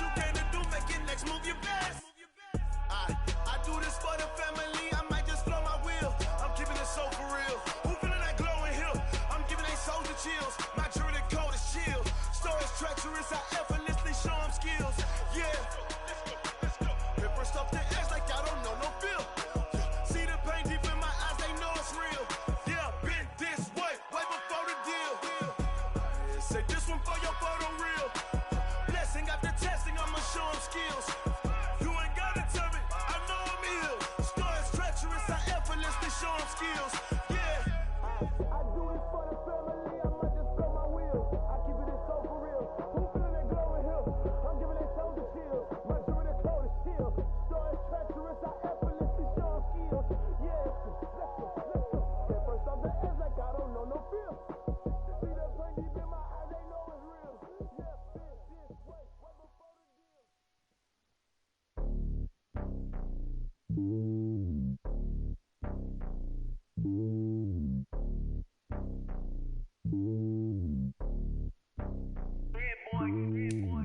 you came to do, make it next move your best. I do this for the family, I might just blow my wheel. I'm keeping it so for real. Who feeling that glowing hill? I'm giving they souls the chills. My jewelry the cold is chill. Stories treacherous, I effortlessly show them skills. Yeah. Paper stuff the edge like I don't know no feel. See the pain deep in my eyes, they know it's real. Yeah, been this way before the deal. Say this one for your photo reel. Blessing after testing, I'ma show them skills. You ain't gotta tell me, I know I'm ill. Stories treacherous, I effortlessly show them skills. Yeah. I do it for the family, I might just blow my wheel. I keep it so for real. Who feeling that glowing hill? I'm giving they souls the chills. My jewelry the cold is chill. Stories treacherous, I effortlessly show them skills. Yeah, let's go. Get first off the edge like I don't know no feel. See the pain deep in my eyes, they know it's real. Yeah, been this way before the deal.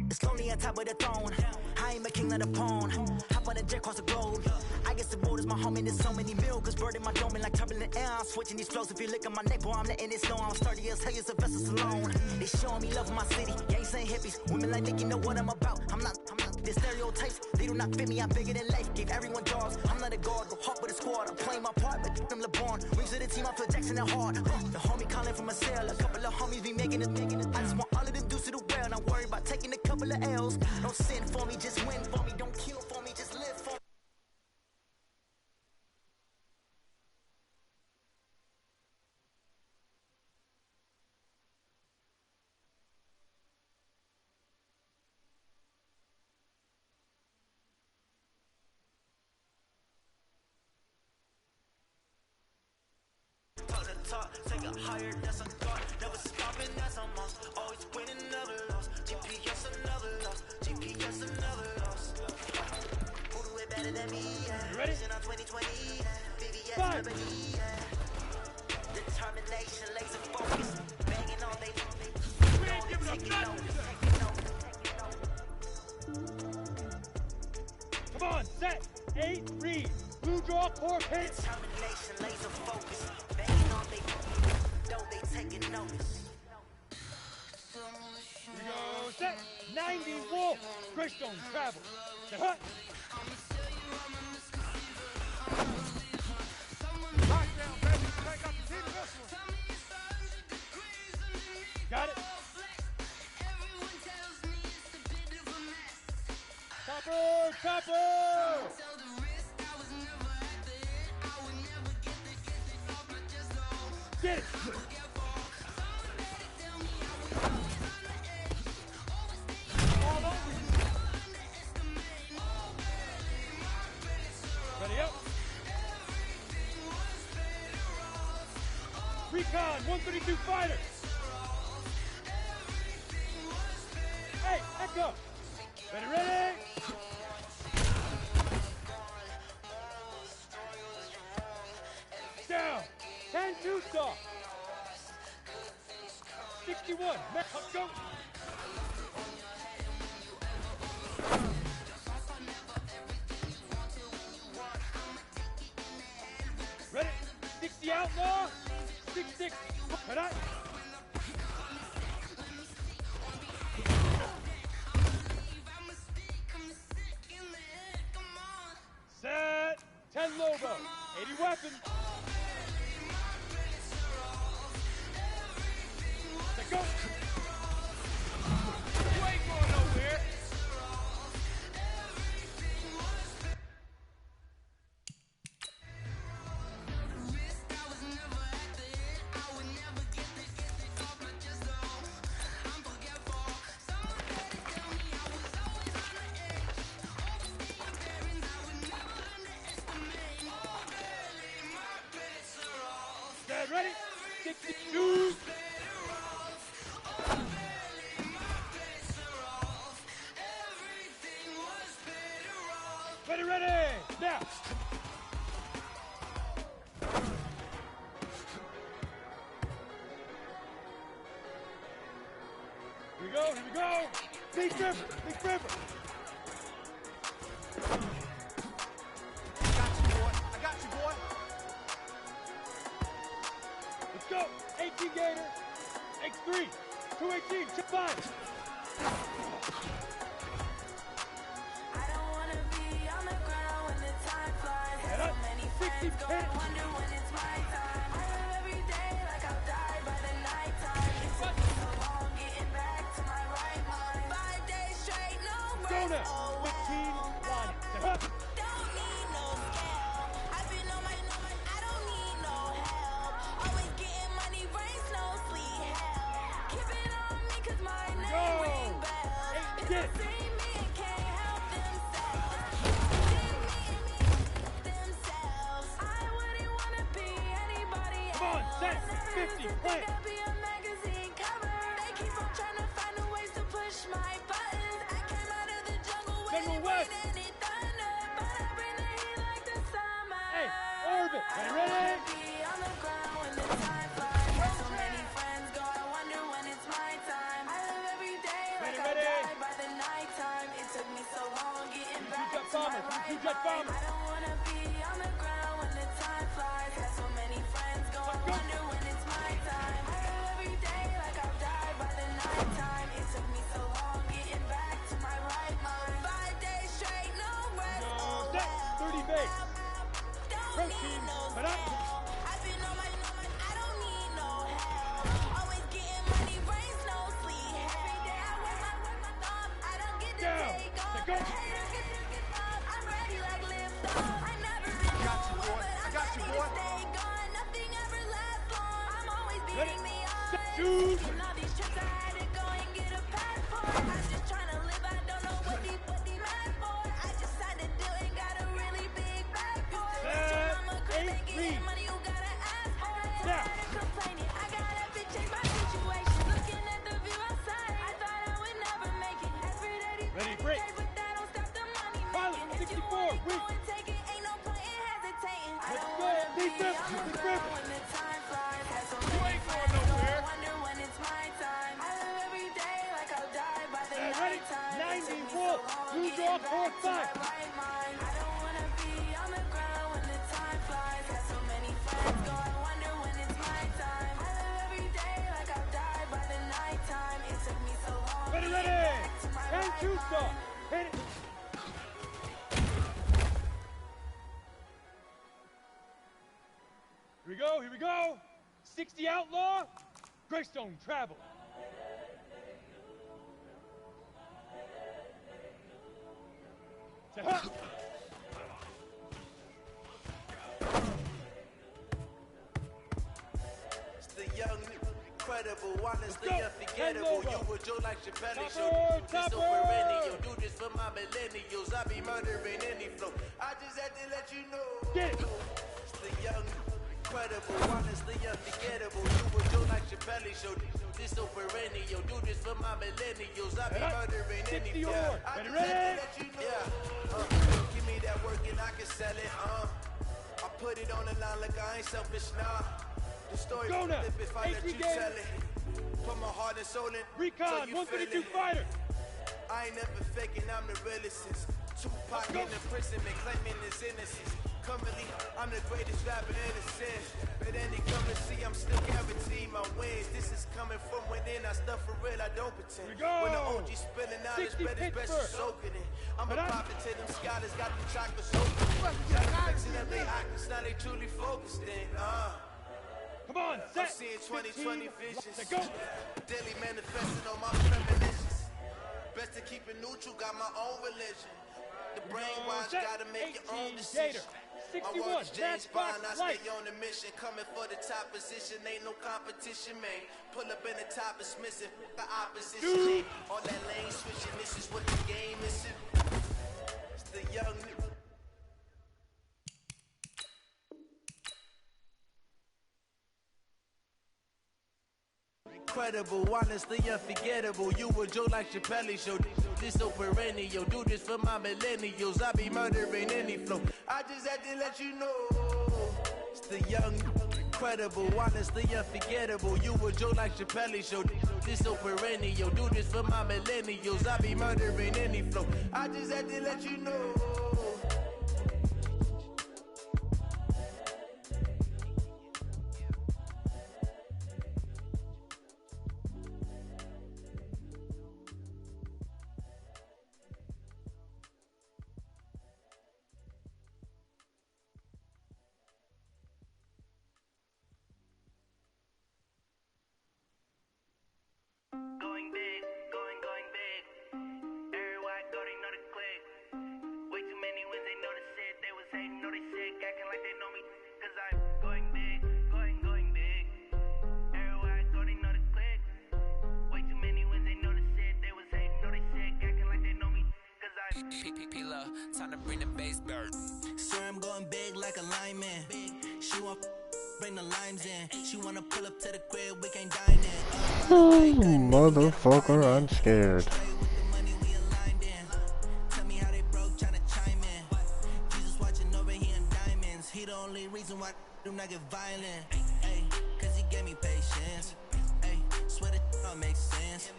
It's lonely on top of the throne. I ain't a king of the pawn. Hop on a jet across the globe. I guess the road is my home and there's so many miracles burning my dome like turbulent air. I'm switching these flows. If you look at my neck, boy, I'm letting it snow. I'm sturdy as hell, as a vessel alone. They showing me love in my city. Gangsta hippies, women like Nick, you know what I'm about. I'm not. The stereotypes, they do not fit me. I'm bigger than life. Gave everyone dogs. I'm not a guard, go hard with a squad. I'm playing my part, but I'm LeBron. Rings to the team, I feel Jackson and hard. The homie calling from a cell. A couple of homies be making it. I just want all of them dudes to the well. Not worry about taking a couple of L's. Don't sin for me, just win for me. Don't kill for me, just live for me. Talk, take it higher, that's a thought. Never stopping, that's a must. Always winning, never lost. GPS, another loss. GPS, another loss. Who do it better than me? Yeah. Ready? On 2020, VVS, Five. Determination, laser focus. Banging all day. We ain't giving up nothing. Come on, set, 8, read. Blue draw, core hit. Determination, laser focus. Banging all day. Don't they taking notice? We go, set, 90 wolf. Greystone travel. Set, hut. Lockdown, baby. Take up the team. Got it. Chopper, chopper. Get it! Ready up! Recon 132 fighter! Hey, Echo! Ready, ready! Down! 10-2 star! 61, let's go! Ready? 60 outlaw! 66, cut out! Set! 10 logo, 80 weapons! Go! You ain't going nowhere! Get ready! 62! Ready, ready! Now! Here we go, here we go! Big River! Big River! I got you, boy. Let's go! 18 Gator! X3! 218, chip 5! I don't wanna be on the ground when the time flies. So many friends go and wonder when it's my time. I live every day like I'll die by the nighttime. It took me so long getting back to my right mind. 5 days straight, no rest. Go now! Oh, 15, well. line. Don't need no scale. I've been on my I don't need no help. Always getting money, rain, snow, sleet, hell. Keep it on me 'cause my name ring bells. If they see me and can't help themselves. I wouldn't wanna be anybody else. Come on, set, 50, play. I'll be a magazine cover. They keep on trying to find a ways to push my buttons. I came out of the jungle when Jungle it West. rained and it thundered, but I bring the heat like the summer. Hey, orbit! I Ready, don't wanna ready? be on the ground when the time flies. So many friends go, I wonder when it's my time. I live every day like I'll Ready. die by the nighttime. It took me so long getting back jet to my bomber, right jet bomber. mind. I don't wanna be on the ground when the time flies. Got so many friends go, I wonder when it's my time. I live every day like I'll die by the nighttime. It took me so long getting back to my right mind. 5 days straight, no rest. Oh, Set, 30 base. don't Protein, need no but up. scale. I've been on my I don't need no help. Always getting money, rain, snow, sleet, every day I work my thumb. I don't get to Down. take off. Go. The haters get up. I'm ready like lift off. I never been Got you, nowhere, boy. but I I'm got you, ready boy. to stay gone. Nothing ever lasts long. I'm always Ready. beating the Set, odds. shoot. And all these trips I had to go and get a passport. I'm just trying to live. I don't know what they mad for. I just had to do it. Got a really big bag for it. Let your mama quit making money. You gotta ask for it. Tired of complaining. I gotta change my situation. Looking at the view outside. I thought I would never make it. Every day these Ready, pennies break. pay, but that don't stop the money Pilot, making. If you 64, want it, go weak. and take it. Ain't no point in hesitating. I Let's don't go, wanna be Big River, on the Big ground River. when the time flies. Had so You many ain't going friends, so I nowhere. wonder when it's my time. I live every day like I'll die by the Ready? nighttime. It 90 took me so wolf. long Blue getting draw, back fourth to my side. right mind. I don't wanna be on the ground when the time flies. Got so many friends go, I wonder when it's my time. I live every day like I'll die by the nighttime. It took me so long Ready, getting ready. back to my 10 right two star. mind. Hit it. Here we go, here we go. 60 Outlaw, Greystone Travel. Say, huh. It's the young, incredible, honestly Let's go. unforgettable. Hello, You were Joe like Chappelle Topper, Show. This Topper. over any, yo. Do this for my millennials. I be murdering any flow. I just had to let you know. Get it. It's the young, incredible, honestly unforgettable. You were Joe like Chappelle Show. This over any, yo. Do this for my millennials. I be Hey, murdering any 60 flow. award. I Ready, just had ready? to let you know. Yeah. Give me that work and I can sell it. I put it on the line like I ain't selfish, nah. The story Go now. flip if I let 18 you Gator. tell it. Put my heart and soul in. Recon, so you 152 feel it. fighter. I ain't never faking, I'm the realest since Tupac go. in the prison, man, claiming his innocence. Currently, I'm the greatest rapper in the sin. But any come and see, I'm still guaranteed my wins. This is coming from within, I stuff for real, I don't pretend. Here we go. When the OG spilling out, it's 60 better, it's best to Pittsburgh. soak it in. I'm a But I- prophet to them scholars, got them chocolate soaked in. Got them flexing up they eyes, now they truly focused in. Come on, I'm set. seeing 2020 15. visions. Say, go. Daily manifesting on my premonitions. Best to keep it neutral, got my own religion. The brainwash, Set. gotta make your own 18 decision. Gator. My 61, work is James Matchbox Bond, I Light. stay on the mission. Coming for the top position, ain't no competition, man. Pull up in the top, it's missing the opposition. Dude. All that lane switching, this is what the game is. It's the young nigga. Incredible, honestly unforgettable. You were Joe like Chappelle Show. This over any, yo. Do this for my millennials. I be murdering any flow. I just had to let you know. It's the young, incredible, honestly unforgettable. You a joke like Chappelle show. This so perennial. Do this for my millennials. I be murdering any flow. I just had to let you know. Going big, going big. Everywhere I go, they know the click. Way too many wins, they know the shit. They was hating, know they sick, acting like they know me. Cause I'm going big, going big. Everywhere I go, they know the click. Way too many wins, they know the shit. They was hating, know they sick, acting like they know me. Cause I'm P-P-P-Love, time to bring the bass bird. Swear I'm going big like a lineman. She want bring the limes in. She wanna pull up to the crib, we can't dine in. Oh, motherfucker, I'm scared. Tell me how they broke, tryna chime in. Jesus watching over here in diamonds. He the only reason why do not get violent. Ay, cause he gave me patience. Ay, swear that don't make sense.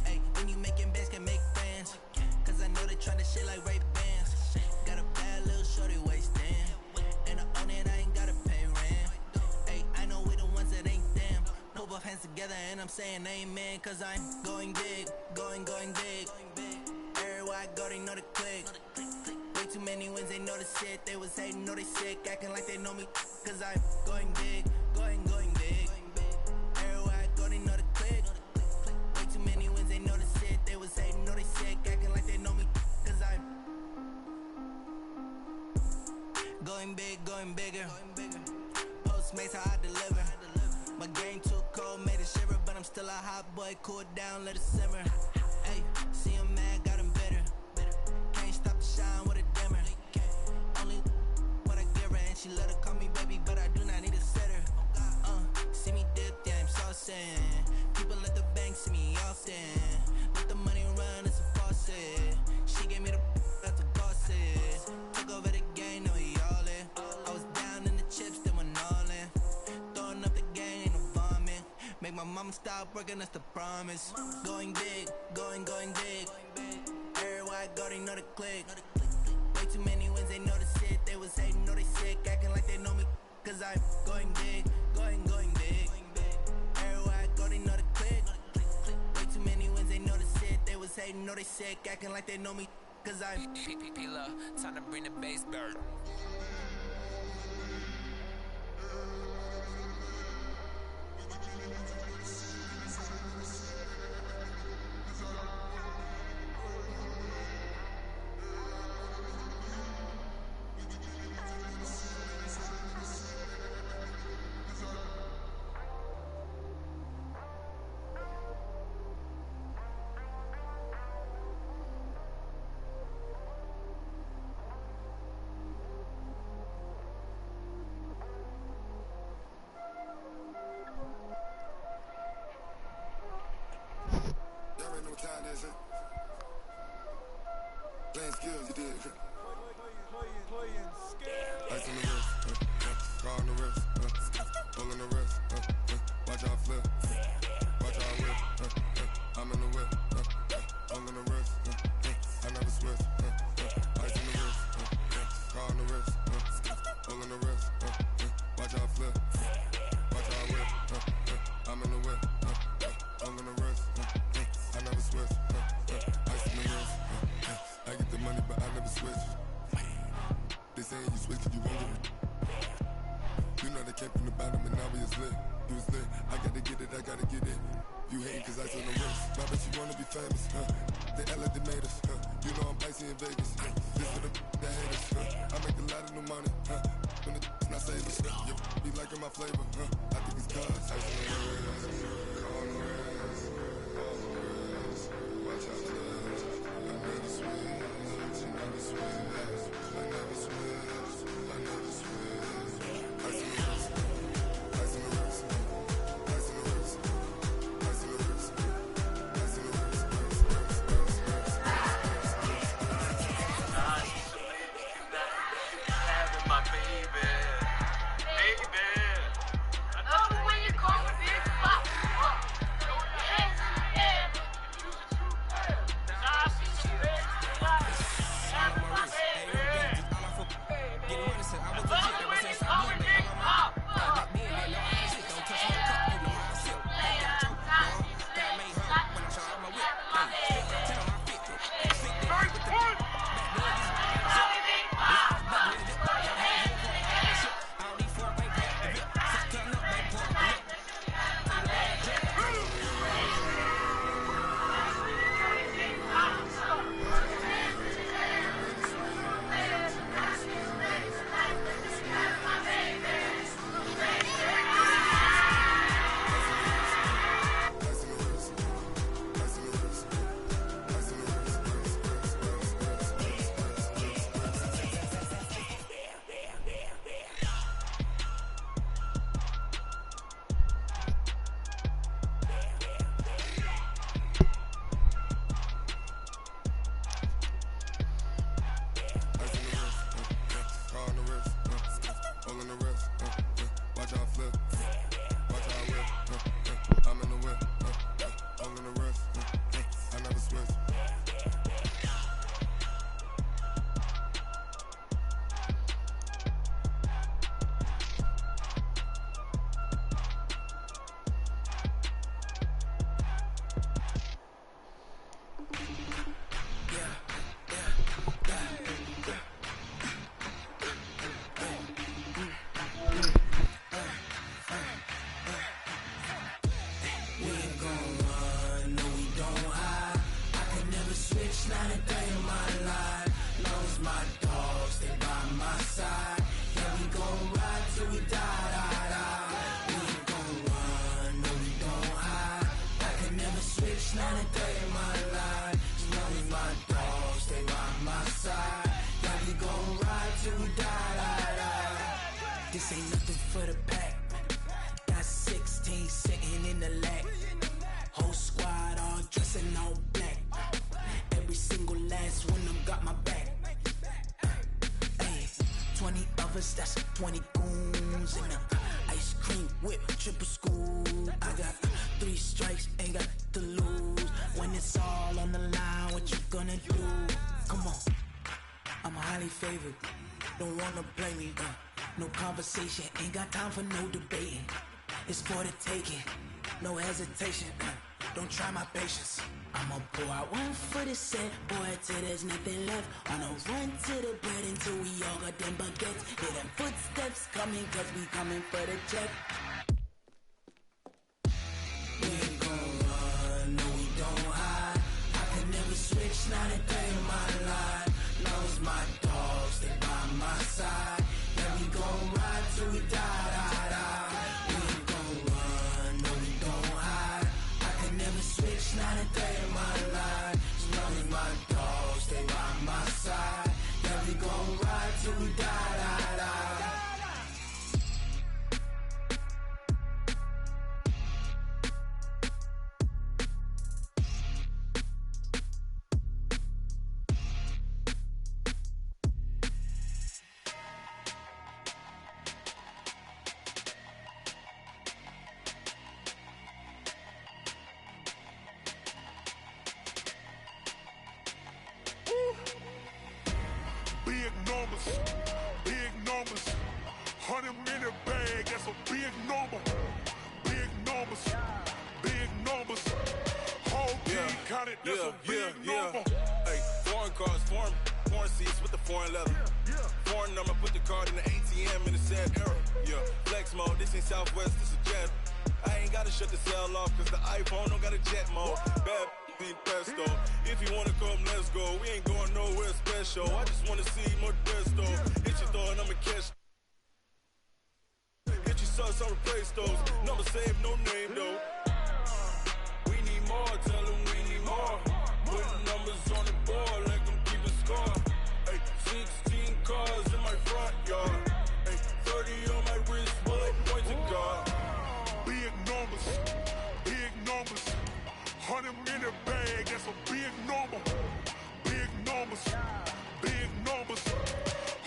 Ay, when you making bands can make friends. Cause I know they tryna shit like Ray Bans. Got a bad little shorty wasting. And I own it, I ain't gotta pay rent. Ay, I know we the ones that ain't them. Put both hands together and I'm saying amen. Cause I'm going big, going big. Everywhere I go, they know the click. Way too many wins, they know the shit. They was hating, know they sick, acting like they know me. Cause I'm going big, going big. Everywhere I go, they know the click. Way too many wins, they know the shit. They was hating, know they sick, acting like they know me. Cause I'm going big, going bigger. Postmates how I deliver. My game too cold, made it shiver, but I'm still a hot boy. Cool it down, let it simmer. Hey, see him mad, got him bitter. Can't stop the shine with a dimmer. Only what I give her, and she let her call me baby, but I do not need a sitter. See me dip, yeah, I'm saucing. People at the bank see me often. Let the money run, it's a faucet. She gave me the that's the boss is. Took over the game, now we all in. I was down in the chips, then went all in. Throwing up the game, ain't no vomit. Make my mama stop working, that's the promise. Going big, going big. Everywhere I go, they know the click. Way too many wins, they know the shit. They was hating, know they sick, acting like they know me. Cause I'm going big, going big. Everywhere I go, they know the click. Way too many wins, they know the shit. They was hating, know they sick, acting like they know me. Cause I'm P-P-P-Love, time to bring the bass bird. Playing skills, you did. Ice on the wrist, car on the wrist, pull on the wrist, watch out flip, watch out whip, I'm in the whip, pull on the wrist, I never switch, ice on the wrist, car on the wrist, pull on the wrist, watch out flip, watch out whip, I'm in the whip, pull on the wrist, I never switch, ice on the wrist, I get the money but I never switch. They saying you switch and you won't get it. You know they came from the bottom and now we is lit. You was lit, I gotta get it, I gotta get it. You hate cause I on the wrist. Why bet you wanna be famous, They LA they made us, You know I'm icy in Vegas, This for the that hate us, I make a lot of new money, When the not save us, You be liking my flavor, I think it's cause ice on the wrist, on the wrist, watch out for this. I never switch, I never switch, I never switch, I never switch. Ice on the wrist, ice on the wrist, ice on the wrist, ice on the wrist, ice on the wrist, having my baby. switch, not a day in my life. As long as my dogs stay by my side. Yeah, we gon' ride till we die. This ain't nothing for the pack. Got 16 sitting in the lap. Whole squad all dressing all black. Every single last one of them got my back. Hey, 20 of us, that's 20 goons in the ice cream whip, triple school. I got 3 strikes, ain't got to lose. When it's all on the line, what you gonna do? Come on, I'm highly favored. Don't wanna play me, no conversation, ain't got time for no debating. It's for the taking, no hesitation. Don't try my patience. I'ma pour out one for the set, boy, till there's nothing left. On a run to the bread until we all got them baguettes. Hear them footsteps coming, cause we coming for the check. We ain't gon' run, no we don't hide. I can never switch, not a day in my life. Long as my dogs stay by my side. Yeah, we gon' ride till we die. We ain't gon' run, no we don't hide. I can never switch, not a day in my life. As long as my dogs stay by my side. Yeah, we gon' ride till we die. Big numbers, 100 in a bag, that's a big number. Big numbers, whole team counted, that's a big number. Hey, foreign cars, foreign seats with the foreign leather. Foreign number, put the card in the ATM in the sad era. Yeah, flex mode, this ain't Southwest, this a jet. I ain't gotta shut the cell off, cause the iPhone don't got a jet mode. Bad pesto. If you wanna come, let's go. We ain't going nowhere special. I just wanna see more Modesto. Hit your throw and I'ma catch. Get your sauce on the play stores. Number save, no name though. We need more, tell them we need more. Putting numbers on the board, like them keep a score. Hey, 16 cars in my front yard. Hey, 30 on my wrist, bullet point to God. Big numbers, 100 in a bag, that's a big number. Big numbers,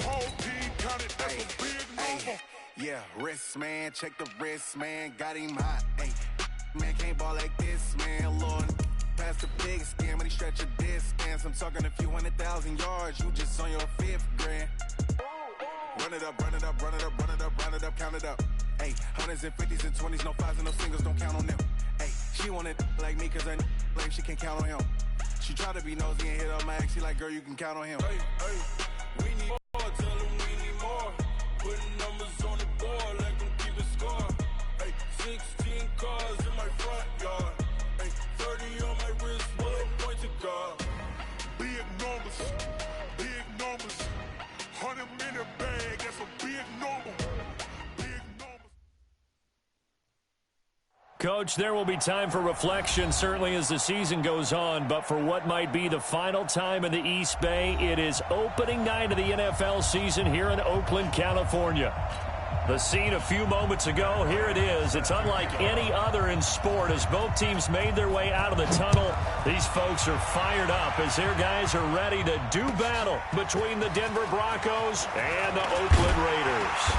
whole team counted, that's a big number. Yeah, wrist man, check the wrist man, got him hot. Ay, man can't ball like this, man. Lord, past the big scam, but he stretch a distance. I'm talking a few 100,000 yards, you just on your 5th grand. Run it up, count it up. Ay, 100s and 50s and 20s, no 5s and no singles, don't count on them. Ay, she want it like me, cause her like she can count on him. She try to be nosy and hit up my ex, she like, girl, you can count on him. Hey, we need more, tell them we need more. Putting numbers on the board, like them keep a score. Hey, 16 cars in my front yard. Hey, 30 on my wrist, bullet point to God. Big numbers, 100 in a bag, that's a big number. Coach, there will be time for reflection, certainly as the season goes on, but for what might be the final time in the East Bay, it is opening night of the NFL season here in Oakland, California. The scene a few moments ago, here it is. It's unlike any other in sport as both teams made their way out of the tunnel. These folks are fired up as their guys are ready to do battle between the Denver Broncos and the Oakland Raiders.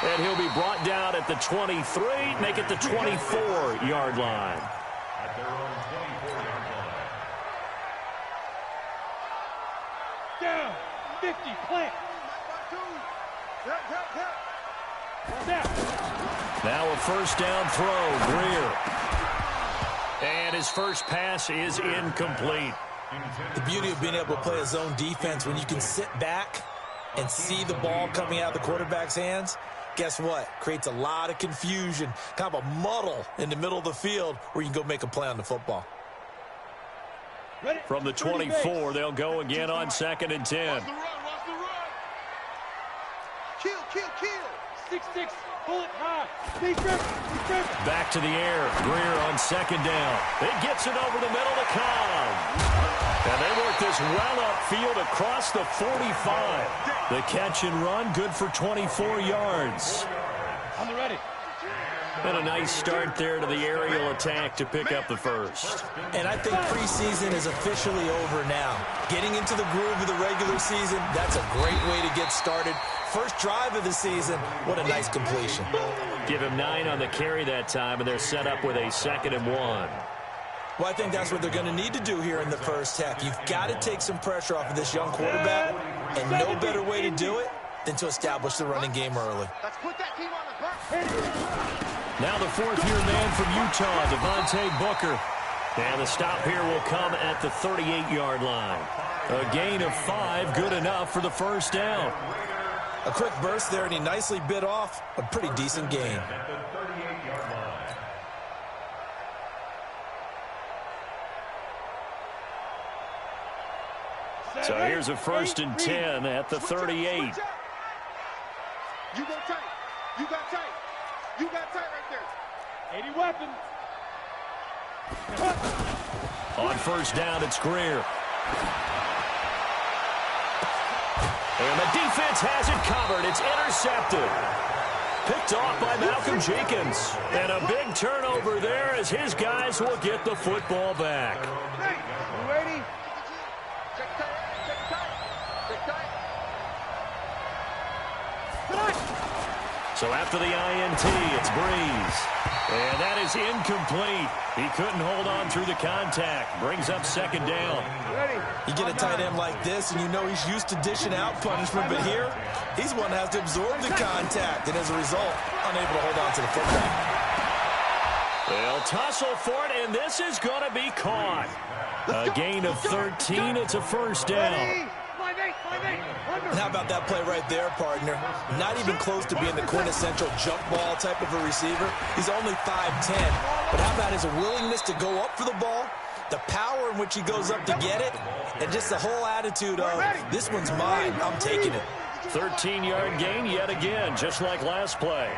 And he'll be brought down at the 23, make it the 24-yard line. At their own 24-yard line. Down, 50, plant. Now a first down throw, Grier. And his first pass is incomplete. The beauty of being able to play a zone defense when you can sit back and see the ball coming out of the quarterback's hands, guess what? Creates a lot of confusion, kind of a muddle in the middle of the field where you can go make a play on the football. From the 24, they'll go again on 2nd and 10. Kill. 6-6, Pull it high. Be driven. Be driven. Back to the air. Grier on second down. It gets it over the middle to Cobb. And they work this well upfield across the 45. The catch and run, good for 24 yards. On the ready. And a nice start there to the aerial attack to pick up the first. And I think preseason is officially over now. Getting into the groove of the regular season, that's a great way to get started. First drive of the season, what a nice completion. Give him 9 on the carry that time, and they're set up with a 2nd and 1. Well, I think that's what they're going to need to do here in the first half. You've got to take some pressure off of this young quarterback, and no better way to do it than to establish the running game early. Let's put that team on the Now the 4th-year man from Utah, Devontae Booker. And the stop here will come at the 38-yard line. A gain of 5, good enough for the first down. A quick burst there, and he nicely bit off a pretty decent gain. So here's a 1st and 10 at the 38. You go tight. You got tight. You got tight right there. 80 weapons. On first down, it's Grier. And the defense has it covered. It's intercepted. Picked off by Malcolm Jenkins. And a big turnover there as his guys will get the football back. You ready? Check tight. Check tight. Check tight. So after the INT, it's Breeze. And that is incomplete. He couldn't hold on through the contact. Brings up 2nd down. You get a tight end like this, and you know he's used to dishing out punishment, but here, he's one that has to absorb the contact, and as a result, unable to hold on to the football. They'll tussle for it, and this is going to be caught. A gain of 13. It's a first down. And how about that play right there, partner? Not even close to being the quintessential jump ball type of a receiver. He's only 5'10", but how about his willingness to go up for the ball, the power in which he goes up to get it, and just the whole attitude of, this one's mine, I'm taking it. 13-yard gain yet again, just like last play.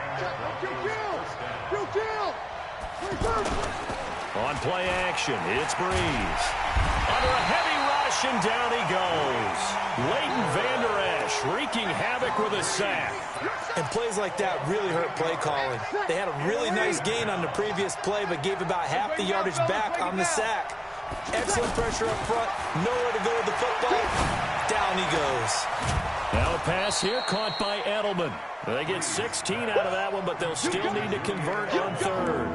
On play action, it's Breeze. Under a heavy rush, and down he goes. Leighton Vander Esch wreaking havoc with a sack. And plays like that really hurt play calling. They had a really nice gain on the previous play, but gave about half the yardage back on the sack. Excellent pressure up front, nowhere to go with the football. Down he goes. Now a pass here caught by Edelman. They get 16 out of that one, but they'll still need to convert on 3rd.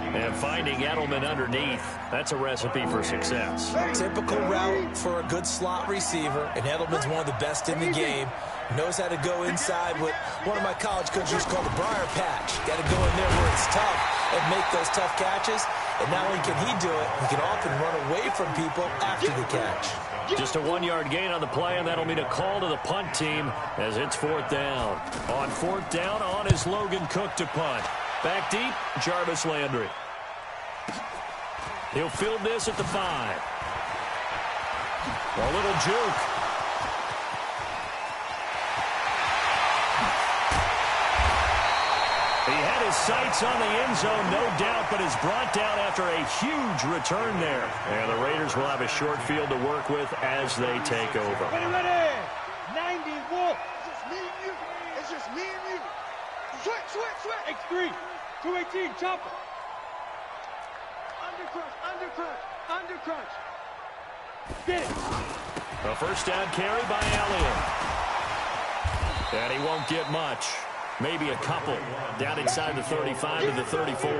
And finding Edelman underneath, that's a recipe for success. Typical route for a good slot receiver, and Edelman's one of the best in the game. Knows how to go inside what one of my college coaches used to call the Briar Patch. Got to go in there where it's tough and make those tough catches. And not only can he do it, he can often run away from people after the catch. Just a 1-yard gain on the play, and that'll mean a call to the punt team as it's 4th down. On 4th down, on is Logan Cook to punt. Back deep, Jarvis Landry. He'll field this at the 5. A little juke. He had his sights on the end zone, no doubt, but is brought down after a huge return there. And the Raiders will have a short field to work with as they take over. Ready. 90 Wolf. It's just me and you. It's just me and you. Switch. X3. 218. Chopper. Undercrunch. Get it. A first down carry by Elliott. And he won't get much. Maybe a couple. Down inside the 35 to the 34.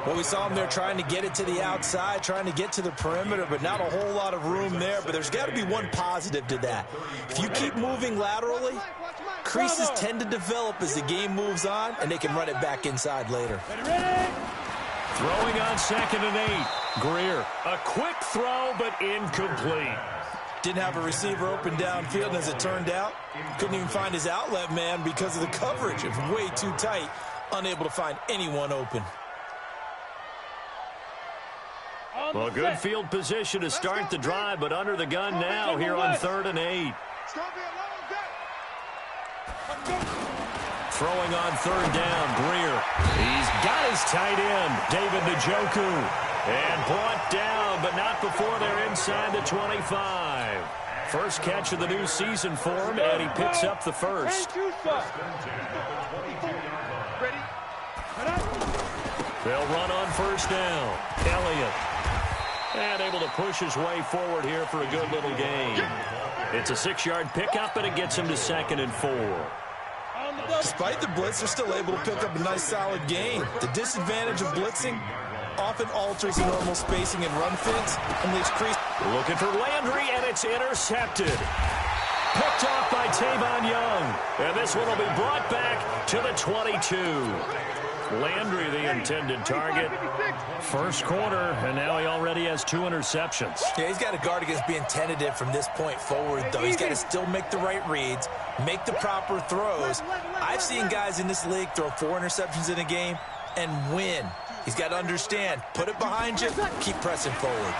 Well, we saw him there trying to get it to the outside, trying to get to the perimeter, but not a whole lot of room there. But there's got to be one positive to that. If you keep moving laterally, creases tend to develop as the game moves on, and they can run it back inside later. Throwing on 2nd and 8. Grier. A quick throw, but incomplete. Didn't have a receiver open downfield, and as it turned out, couldn't even find his outlet man because of the coverage. It was way too tight, unable to find anyone open. Well, good field position to start the drive, but under the gun now here on 3rd and 8. Throwing on third down, Grier. He's got his tight end, David Njoku. And brought down, but not before they're inside the 25. First catch of the new season for him, and he picks up the first. They'll run on first down. Elliott. And able to push his way forward here for a good little gain. It's a 6-yard pickup, and it gets him to 2nd and 4. Despite the blitz, they're still able to pick up a nice, solid gain. The disadvantage of blitzing often alters the normal spacing and run fits and leaves crease. Looking for Landry, and it's intercepted. Picked off by Tavon Young. And this one will be brought back to the 22. Landry, the intended target. First quarter, and now he already has 2 interceptions. Yeah, he's got to guard against being tentative from this point forward, though. He's got to still make the right reads, make the proper throws. I've seen guys in this league throw 4 interceptions in a game and win. He's got to understand, put it behind you, keep pressing forward.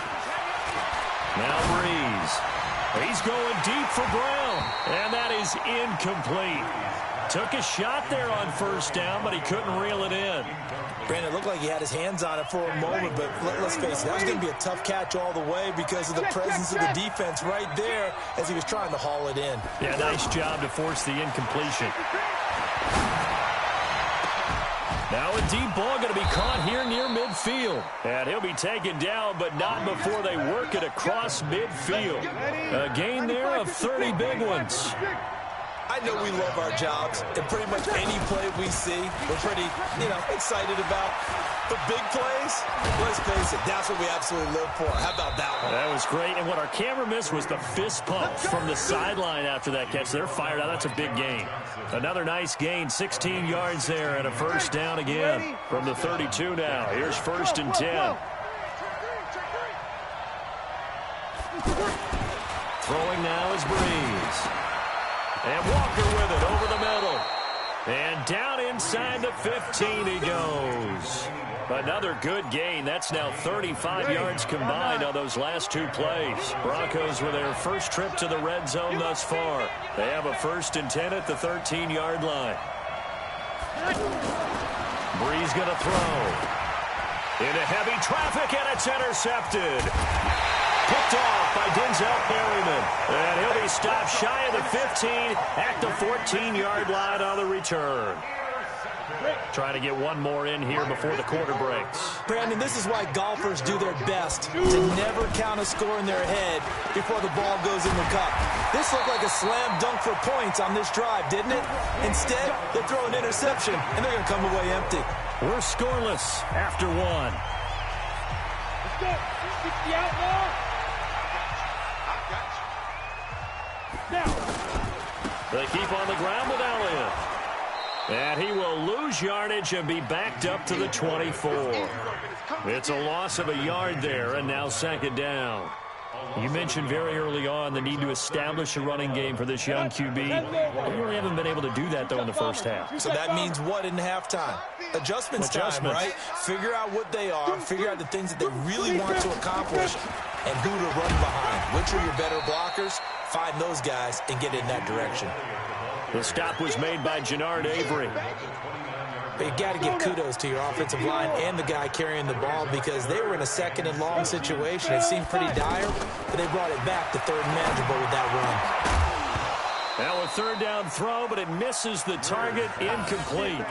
Now Breeze. He's going deep for Brown, and that is incomplete. Took a shot there on first down, but he couldn't reel it in. Brandon, it looked like he had his hands on it for a moment, but let's face it, that was going to be a tough catch all the way because of the presence of the defense right there as he was trying to haul it in. Yeah, nice job to force the incompletion. Now a deep ball going to be caught here near midfield. And he'll be taken down, but not before they work it across midfield. A gain there of 30 big ones. I know we love our jobs, and pretty much any play we see, we're pretty, excited about. But big plays, let's face it, that's what we absolutely live for. How about that one? That was great, and what our camera missed was the fist pump from the sideline after that catch. They're fired out. That's a big gain. Another nice gain, 16 yards there, and a first down again from the 32 now. Here's 1st and 10. Throwing now is Breeze. And Walker with it over the middle. And down inside the 15 he goes. Another good gain. That's now 35 yards combined on those last 2 plays. Broncos with their first trip to the red zone thus far. They have a 1st and 10 at the 13-yard line. Breeze going to throw. Into heavy traffic, and it's intercepted. Picked off by Denzel Perryman. And he'll be stopped shy of the 15 at the 14-yard line on the return. Trying to get one more in here before the quarter breaks. Brandon, this is why golfers do their best to never count a score in their head before the ball goes in the cup. This looked like a slam dunk for points on this drive, didn't it? Instead, they throw an interception, and they're going to come away empty. We're scoreless after 1. Let's go. 60 out now. They keep on the ground with Elliott. And he will lose yardage and be backed up to the 24. It's a loss of a yard there, and now 2nd down. You mentioned very early on the need to establish a running game for this young QB. They really haven't been able to do that, though, in the first half. So that means what in halftime? Adjustments time, right? Figure out what they are, figure out the things that they really want to accomplish, and who to run behind. Which are your better blockers? Find those guys and get in that direction. The stop was made by Jannard Avery. But you got to give kudos to your offensive line and the guy carrying the ball because they were in a 2nd and long situation. It seemed pretty dire, but they brought it back to 3rd and manageable with that run. Now a 3rd down throw, but it misses the target, incomplete.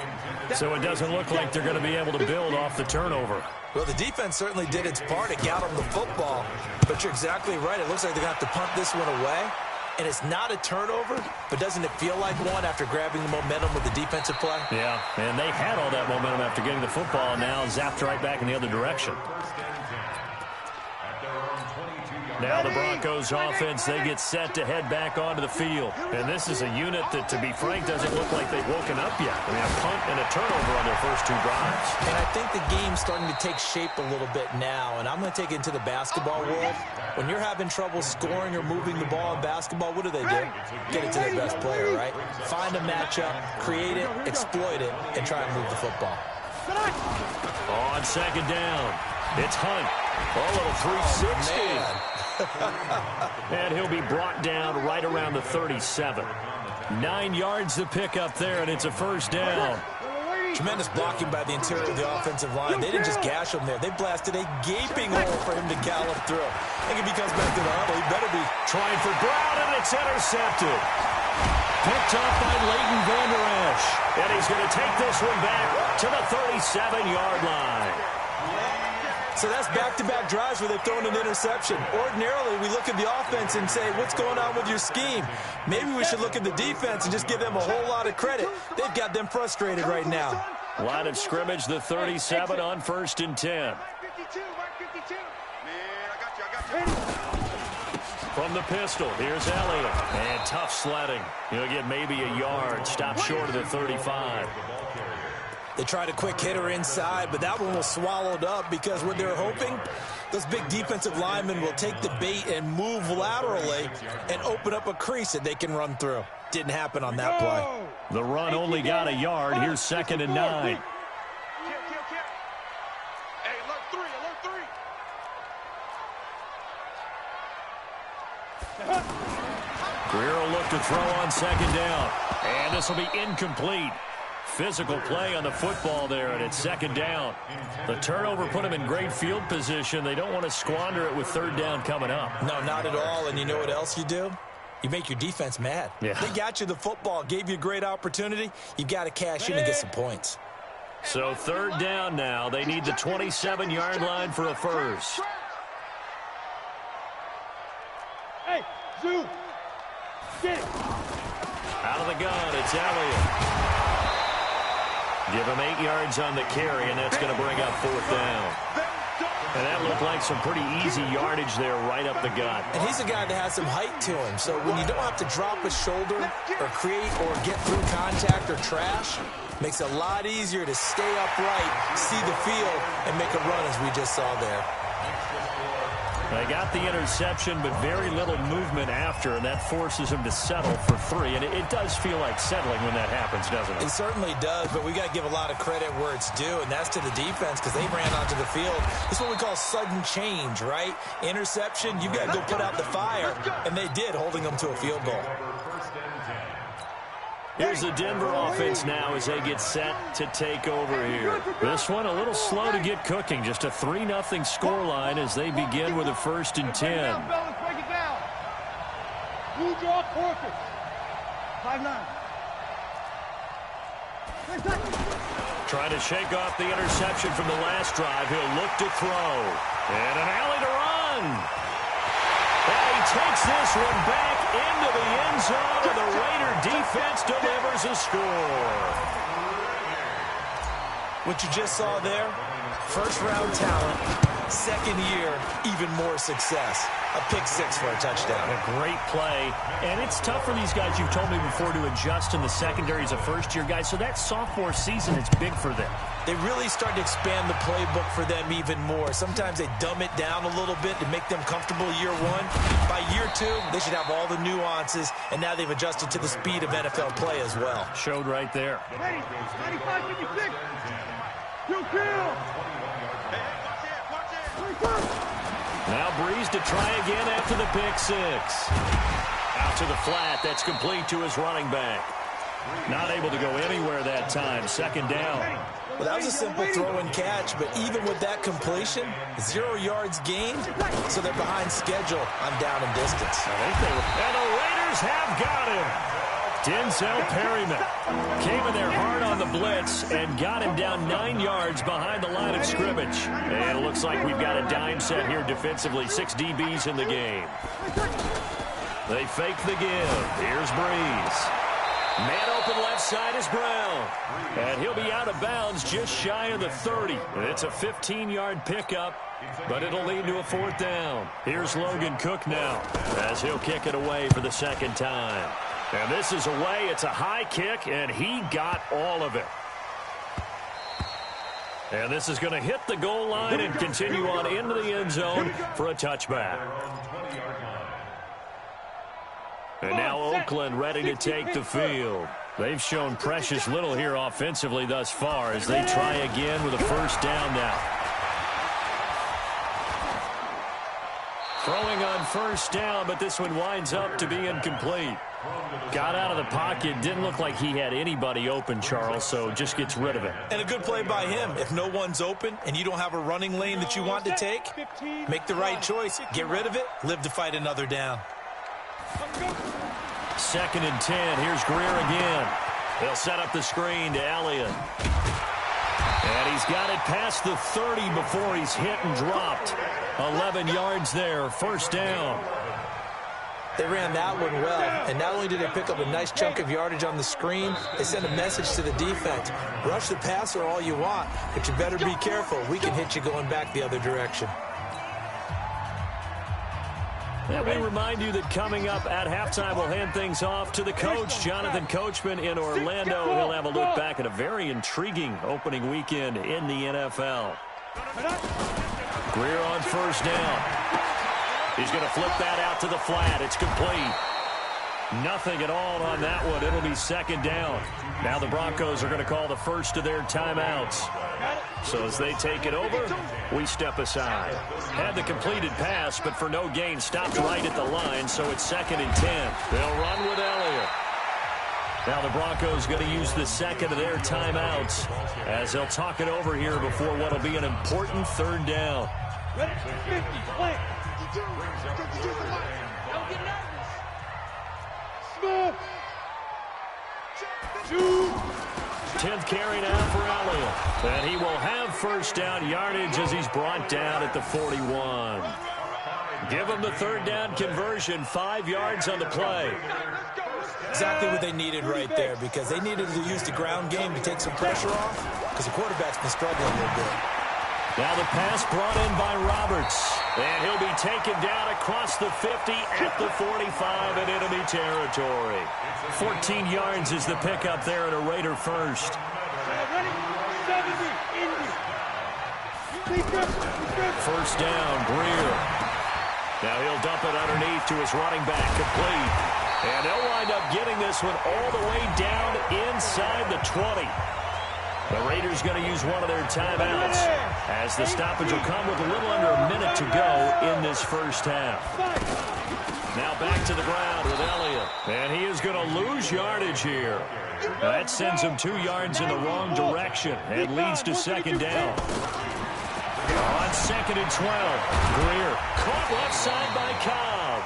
So it doesn't look like they're going to be able to build off the turnover. Well, the defense certainly did its part. It got them the football. But you're exactly right. It looks like they're going to have to punt this one away. And it's not a turnover, but doesn't it feel like one after grabbing the momentum with the defensive play? Yeah, and they had all that momentum after getting the football, and now zapped right back in the other direction. Now the Broncos offense, they get set to head back onto the field. And this is a unit that, to be frank, doesn't look like they've woken up yet. I mean, a punt and a turnover on their first 2 drives. And I think the game's starting to take shape a little bit now. And I'm going to take it into the basketball world. When you're having trouble scoring or moving the ball in basketball, what do? Get it to their best player, right? Find a matchup, create it, exploit it, and try and move the football. On 2nd down, it's Hunt. A little 360. And he'll be brought down right around the 37. 9 yards to pick up there, and it's a first down. Tremendous blocking by the interior of the offensive line. They didn't just gash him there. They blasted a gaping hole for him to gallop through. I think if he comes back to the huddle, he better be trying for Brown, and it's intercepted. Picked up by Leighton Vander Esch. And he's going to take this one back to the 37-yard line. So that's back-to-back drives where they've thrown an interception. Ordinarily, we look at the offense and say, what's going on with your scheme? Maybe we should look at the defense and just give them a whole lot of credit. They've got them frustrated right now. Line of scrimmage, the 37 on 1st and 10. From the pistol, here's Elliott. And tough sledding. He'll get maybe a yard. Stop short of the 35. They tried a quick hitter inside, but that one was swallowed up because what they're hoping, those big defensive linemen will take the bait and move laterally and open up a crease that they can run through. Didn't happen on that play. The run only got a yard. Here's 2nd and 9. Grier will look to throw on 2nd down. And this will be incomplete. Physical play on the football there, and it's 2nd down. The turnover put them in great field position. They don't want to squander it with 3rd down coming up. No, not at all. And you know what else you do? You make your defense mad. Yeah. They got you the football, gave you a great opportunity. You've got to cash in and get some points. So 3rd down now. They need the 27-yard line for a first. Hey, Zoo! Get it! Out of the gun, it's Elliott. Give him 8 yards on the carry, and that's going to bring up 4th down. And that looked like some pretty easy yardage there right up the gut. And he's a guy that has some height to him, so when you don't have to drop a shoulder or create or get through contact or trash, makes it a lot easier to stay upright, see the field, and make a run as we just saw there. They got the interception, but very little movement after, and that forces him to settle for 3. And it does feel like settling when that happens, doesn't it? It certainly does, but we got to give a lot of credit where it's due, and that's to the defense because they ran onto the field. This is what we call sudden change, right? Interception, you've got to go put out the fire, and they did, holding them to a field goal. Here's the Denver offense now as they get set to take over here. This one a little slow to get cooking. Just a 3-0 scoreline as they begin with a 1st and 10. Break it down. You draw corpus. 5-9. Trying to shake off the interception from the last drive. He'll look to throw. And an alley to run. And he takes this one back into the end zone, and the Raider defense delivers a score. What you just saw there, first-round talent, 2nd year, even more success. A pick 6 for a touchdown. A great play. And it's tough for these guys, you've told me before, to adjust in the secondary as a first-year guy. So that sophomore season is big for them. They really start to expand the playbook for them even more. Sometimes they dumb it down a little bit to make them comfortable year 1. By year 2, they should have all the nuances, and now they've adjusted to the speed of NFL play as well. Showed right there. 95-56. You kill. Now Breeze to try again after the pick 6. Out to the flat. That's complete to his running back. Not able to go anywhere that time. 2nd down. Well, that was a simple throw and catch, but even with that completion, 0 yards gained, so they're behind schedule on down and distance. I think they were. And the Raiders have got him. Denzel Perryman came in there hard on the blitz and got him down 9 yards behind the line of scrimmage. And it looks like we've got a dime set here defensively. 6 DBs in the game. They fake the give. Here's Breeze. Man open left side is Brown. And he'll be out of bounds just shy of the 30. It's a 15-yard pickup, but it'll lead to a 4th down. Here's Logan Cook now as he'll kick it away for the 2nd time. And this is away. It's a high kick, and he got all of it. And this is going to hit the goal line and continue on into the end zone for a touchback. And now Oakland ready to take the field. They've shown precious little here offensively thus far as they try again with a 1st down now. Throwing on 1st down, but this one winds up to be incomplete. Got out of the pocket. Didn't look like he had anybody open, Charles, so just gets rid of it. And a good play by him. If no one's open and you don't have a running lane that you want to take, make the right choice. Get rid of it. Live to fight another down. 2nd and 10. Here's Grier again. They'll set up the screen to Elliott. And he's got it past the 30 before he's hit and dropped. 11 yards there. 1st down. They ran that one well, and not only did they pick up a nice chunk of yardage on the screen, they sent a message to the defense. Rush the passer all you want, but you better be careful. We can hit you going back the other direction. And we remind you that coming up at halftime, we'll hand things off to the coach, Jonathan Coachman in Orlando. He'll have a look back at a very intriguing opening weekend in the NFL. Grier on 1st down. He's going to flip that out to the flat. It's complete. Nothing at all on that one. It'll be 2nd down. Now the Broncos are going to call the first of their timeouts. So as they take it over, we step aside. Had the completed pass, but for no gain, stopped right at the line, so it's 2nd and 10. They'll run with Elliott. Now the Broncos going to use the 2nd of their timeouts as they'll talk it over here before what will be an important 3rd down. Ready? 50, play. Don't get nervous. Smith. 10th carry now for Elliott. And he will have 1st down yardage as he's brought down at the 41. Give him the 3rd down conversion. 5 yards on the play. Exactly what they needed right there, because they needed to use the ground game to take some pressure off, because the quarterback's been struggling a little bit. Now the pass brought in by Roberts. And he'll be taken down across the 50 at the 45 in enemy territory. 14 yards is the pickup there at a Raider first. Ready? 70, Indy. 1st down, Grier. Now he'll dump it underneath to his running back, complete. And they'll wind up getting this one all the way down inside the 20. The Raiders going to use one of their timeouts as the stoppage will come with a little under a minute to go in this 1st half. Now back to the ground with Elliott. And he is going to lose yardage here. That sends him 2 yards in the wrong direction and leads to 2nd down. On 2nd and 12, Grier caught left side by Cobb.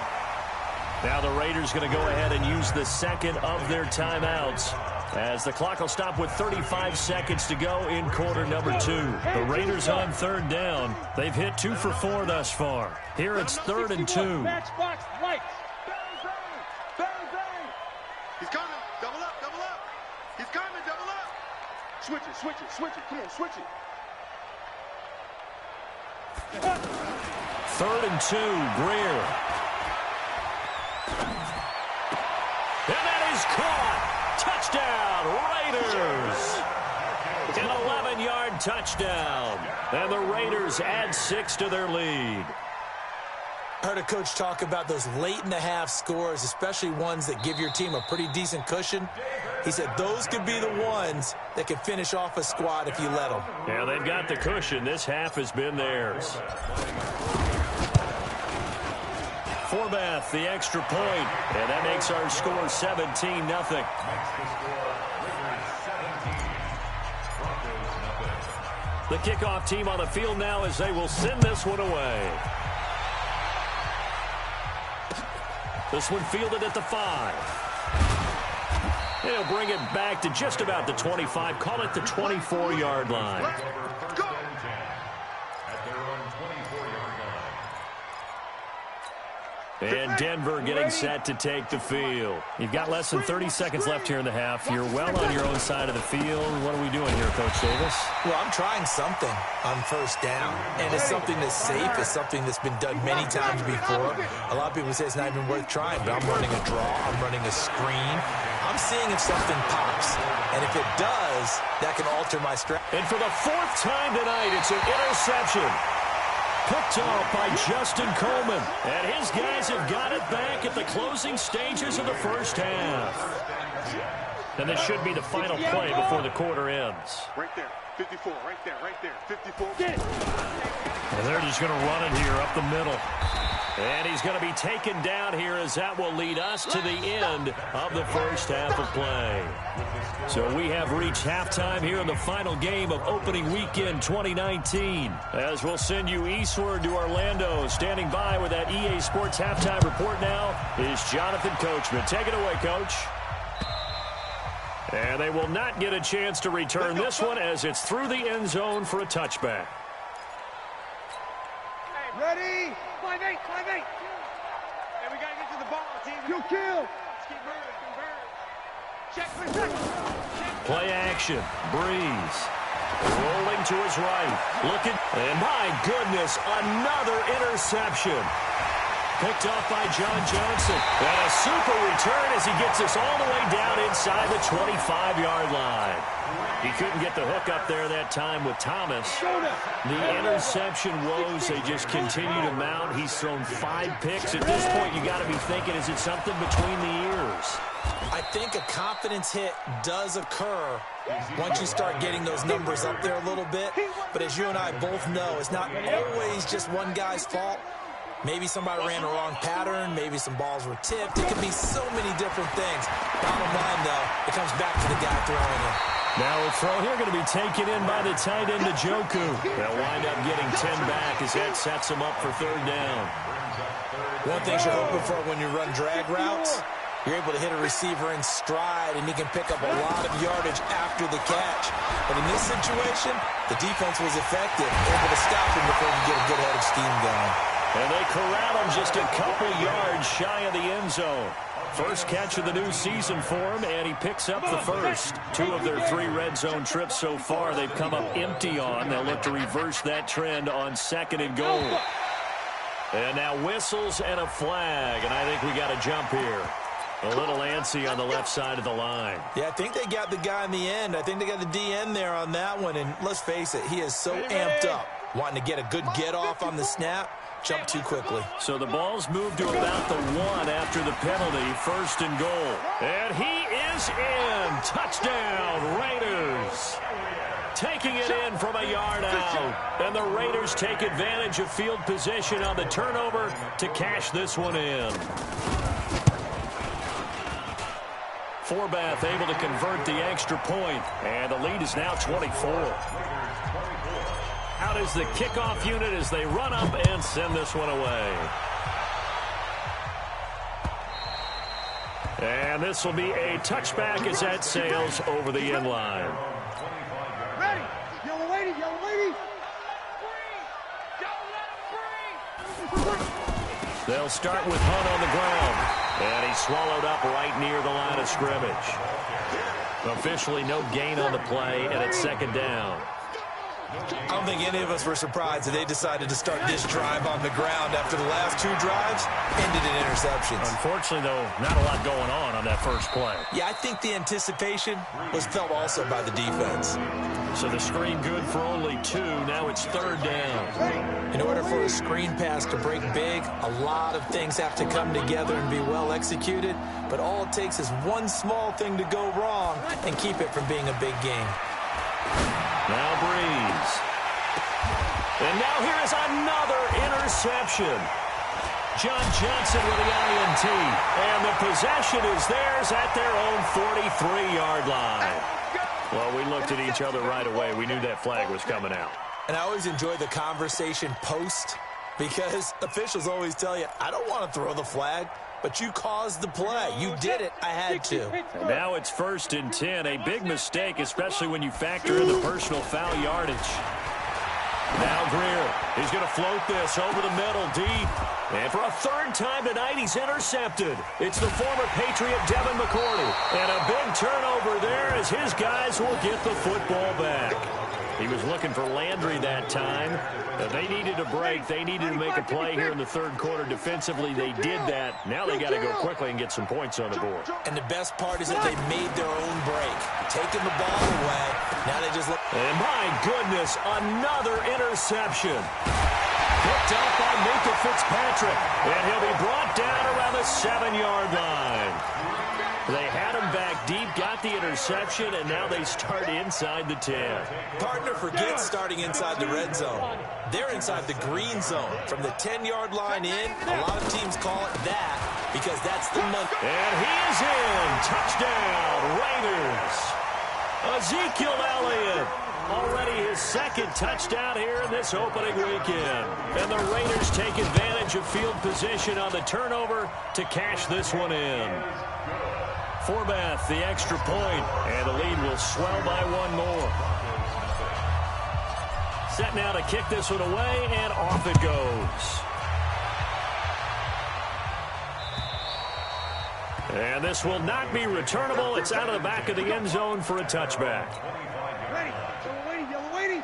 Now the Raiders going to go ahead and use the 2nd of their timeouts as the clock will stop with 35 seconds to go in quarter number 2. The Raiders on 3rd down. They've hit 2 for 4 thus far. Here it's 3rd and 2. Matchbox lights. He's coming. Double up, double up. He's coming, double up. Switch it, switch it, switch it. Come on, switch it. 3rd and 2, Grier. And that is caught. Touchdown, Raiders. An 11-yard touchdown. And the Raiders add 6 to their lead. I heard a coach talk about those late-in-the-half scores, especially ones that give your team a pretty decent cushion. He said those could be the ones that can finish off a squad if you let them. Yeah, they've got the cushion. This half has been theirs. Forbath, the extra point, and that makes our score 17-0. The kickoff team on the field now as they will send this one away. This one fielded at the 5. They'll bring it back to just about the 25, call it the 24-yard line. And Denver getting set to take the field. You've got less than 30 seconds left here in the half. You're well on your own side of the field. What are we doing here, Coach Davis? Well, I'm trying something on 1st down. And it's something that's safe. It's something that's been done many times before. A lot of people say it's not even worth trying, but I'm running a draw. I'm running a screen. I'm seeing if something pops. And if it does, that can alter my strategy. And for the 4th time tonight, it's an interception. Picked off by Justin Coleman. And his guys have got it back at the closing stages of the 1st half. And this should be the final play before the quarter ends. Right there, 54, right there, 54. And they're just going to run it here up the middle. And he's going to be taken down here as that will lead us to the end of the first half of play. So we have reached halftime here in the final game of opening weekend 2019. As we'll send you eastward to Orlando. Standing by with that EA Sports halftime report now is Jonathan Coachman. Take it away, Coach. And they will not get a chance to return this one as it's through the end zone for a touchback. Ready? 5-8, 5-8. Hey, we got to get to the ball, team. You kill. Let's keep moving. Check. Play action. Breeze. Rolling to his right. Looking. And my goodness, another interception. Picked off by John Johnson. And a super return as he gets us all the way down inside the 25-yard line. He couldn't get the hook up there that time with Thomas. The interception woes, they just continue to mount. He's thrown 5 picks. At this point, you got to be thinking, is it something between the ears? I think a confidence hit does occur once you start getting those numbers up there a little bit. But as you and I both know, it's not always just one guy's fault. Maybe somebody ran the wrong pattern. Maybe some balls were tipped. It could be so many different things. Bottom line, though, it comes back to the guy throwing it. Now a throw here going to be taken in by the tight end, Njoku. They'll wind up getting 10 back as that sets them up for third down. One thing you're hoping for when you run drag routes, you're able to hit a receiver in stride, and he can pick up a lot of yardage after the catch. But in this situation, the defense was effective, able to stop him before he could get a good head of steam going. And they corral him just a couple yards shy of the end zone. First catch of the new season for him, and he picks up the first. 2 of their 3 red zone trips so far they've come up empty on. They'll look to reverse that trend on 2nd and goal. And now whistles and a flag, and I think we got a jump here. A little antsy on the left side of the line. Yeah, I think they got the guy in the end. I think they got the DN there on that one, and let's face it, he is so amped up, wanting to get a good get-off on the snap. Jump too quickly. So the ball's moved to about the 1 after the penalty. 1st and goal. And he is in. Touchdown, Raiders. Taking it in from a yard out. And the Raiders take advantage of field position on the turnover to cash this one in. Forbath able to convert the extra point. And the lead is now 24. Out is the kickoff unit as they run up and send this one away. And this will be a touchback as that sails over the end line. Ready? Yellow lady, yellow lady. They'll start with Hunt on the ground. And he's swallowed up right near the line of scrimmage. Officially no gain on the play, and it's 2nd down. I don't think any of us were surprised that they decided to start this drive on the ground after the last 2 drives ended in interceptions. Unfortunately, though, not a lot going on that first play. Yeah, I think the anticipation was felt also by the defense. So the screen good for only 2. Now it's 3rd down. In order for a screen pass to break big, a lot of things have to come together and be well executed. But all it takes is one small thing to go wrong and keep it from being a big game. Now Breeze. And now here is another interception. John Johnson with the INT. And the possession is theirs at their own 43-yard line. Well, we looked at each other right away. We knew that flag was coming out. And I always enjoy the conversation post because officials always tell you, I don't want to throw the flag. But you caused the play. You did it. I had to. And now it's 1st and 10. A big mistake, especially when you factor in the personal foul yardage. Now Grier. He's going to float this over the middle, deep. And for a 3rd time tonight, he's intercepted. It's the former Patriot Devin McCourty. And a big turnover there as his guys will get the football back. He was looking for Landry that time. They needed a break. They needed to make a play here in the 3rd quarter. Defensively, they did that. Now they got to go quickly and get some points on the board. And the best part is that they made their own break. Taking the ball away. Now they just look. And my goodness, another interception. Picked up by Minka Fitzpatrick. And he'll be brought down around the 7-yard line. They had him back deep, got the the interception, and now they start inside the 10. Partner forgets starting inside the red zone. They're inside the green zone. From the 10-yard line in, a lot of teams call it that because that's the money. And he is in. Touchdown, Raiders. Ezekiel Elliott. Already his second touchdown here in this opening weekend. And the Raiders take advantage of field position on the turnover to cash this one in. Forbath, the extra point, and the lead will swell by one more. Set now to kick this one away, and off it goes. And this will not be returnable. It's out of the back of the end zone for a touchback. Ready. Yellow waiting.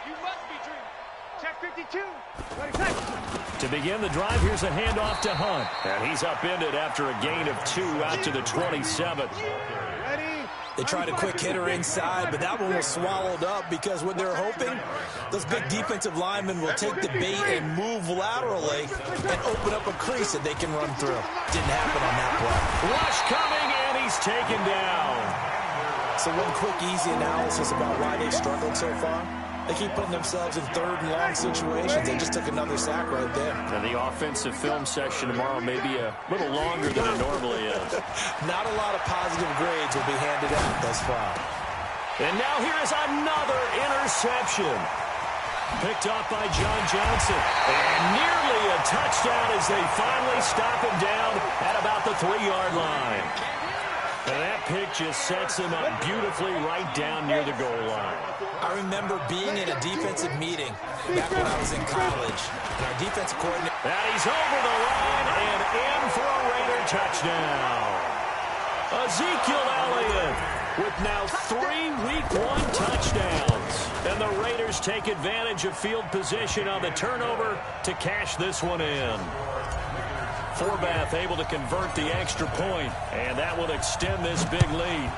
You must be dreaming. Check 52. Ready, set. To begin the drive, here's a handoff to Hunt. And he's upended after a gain of 2 out to the 27. They tried a quick hitter inside, but that one was swallowed up because what they're hoping, those big defensive linemen will take the bait and move laterally and open up a crease that they can run through. Didn't happen on that play. Rush coming, and he's taken down. So one quick, easy analysis about why they've struggled so far. They keep putting themselves in third and long situations. They just took another sack right there. And the offensive film session tomorrow may be a little longer than it normally is. Not a lot of positive grades will be handed out thus far. And now here is another interception. Picked up by John Johnson. And nearly a touchdown as they finally stop him down at about the 3-yard line. And that pick just sets him up beautifully right down near the goal line. I remember being in a defensive meeting back when I was in college. And our defensive coordinator... And he's over the line and in for a Raider touchdown. Ezekiel Elliott with now 3 Week 1 touchdowns. And the Raiders take advantage of field position on the turnover to cash this one in. Forbath able to convert the extra point, and that will extend this big lead.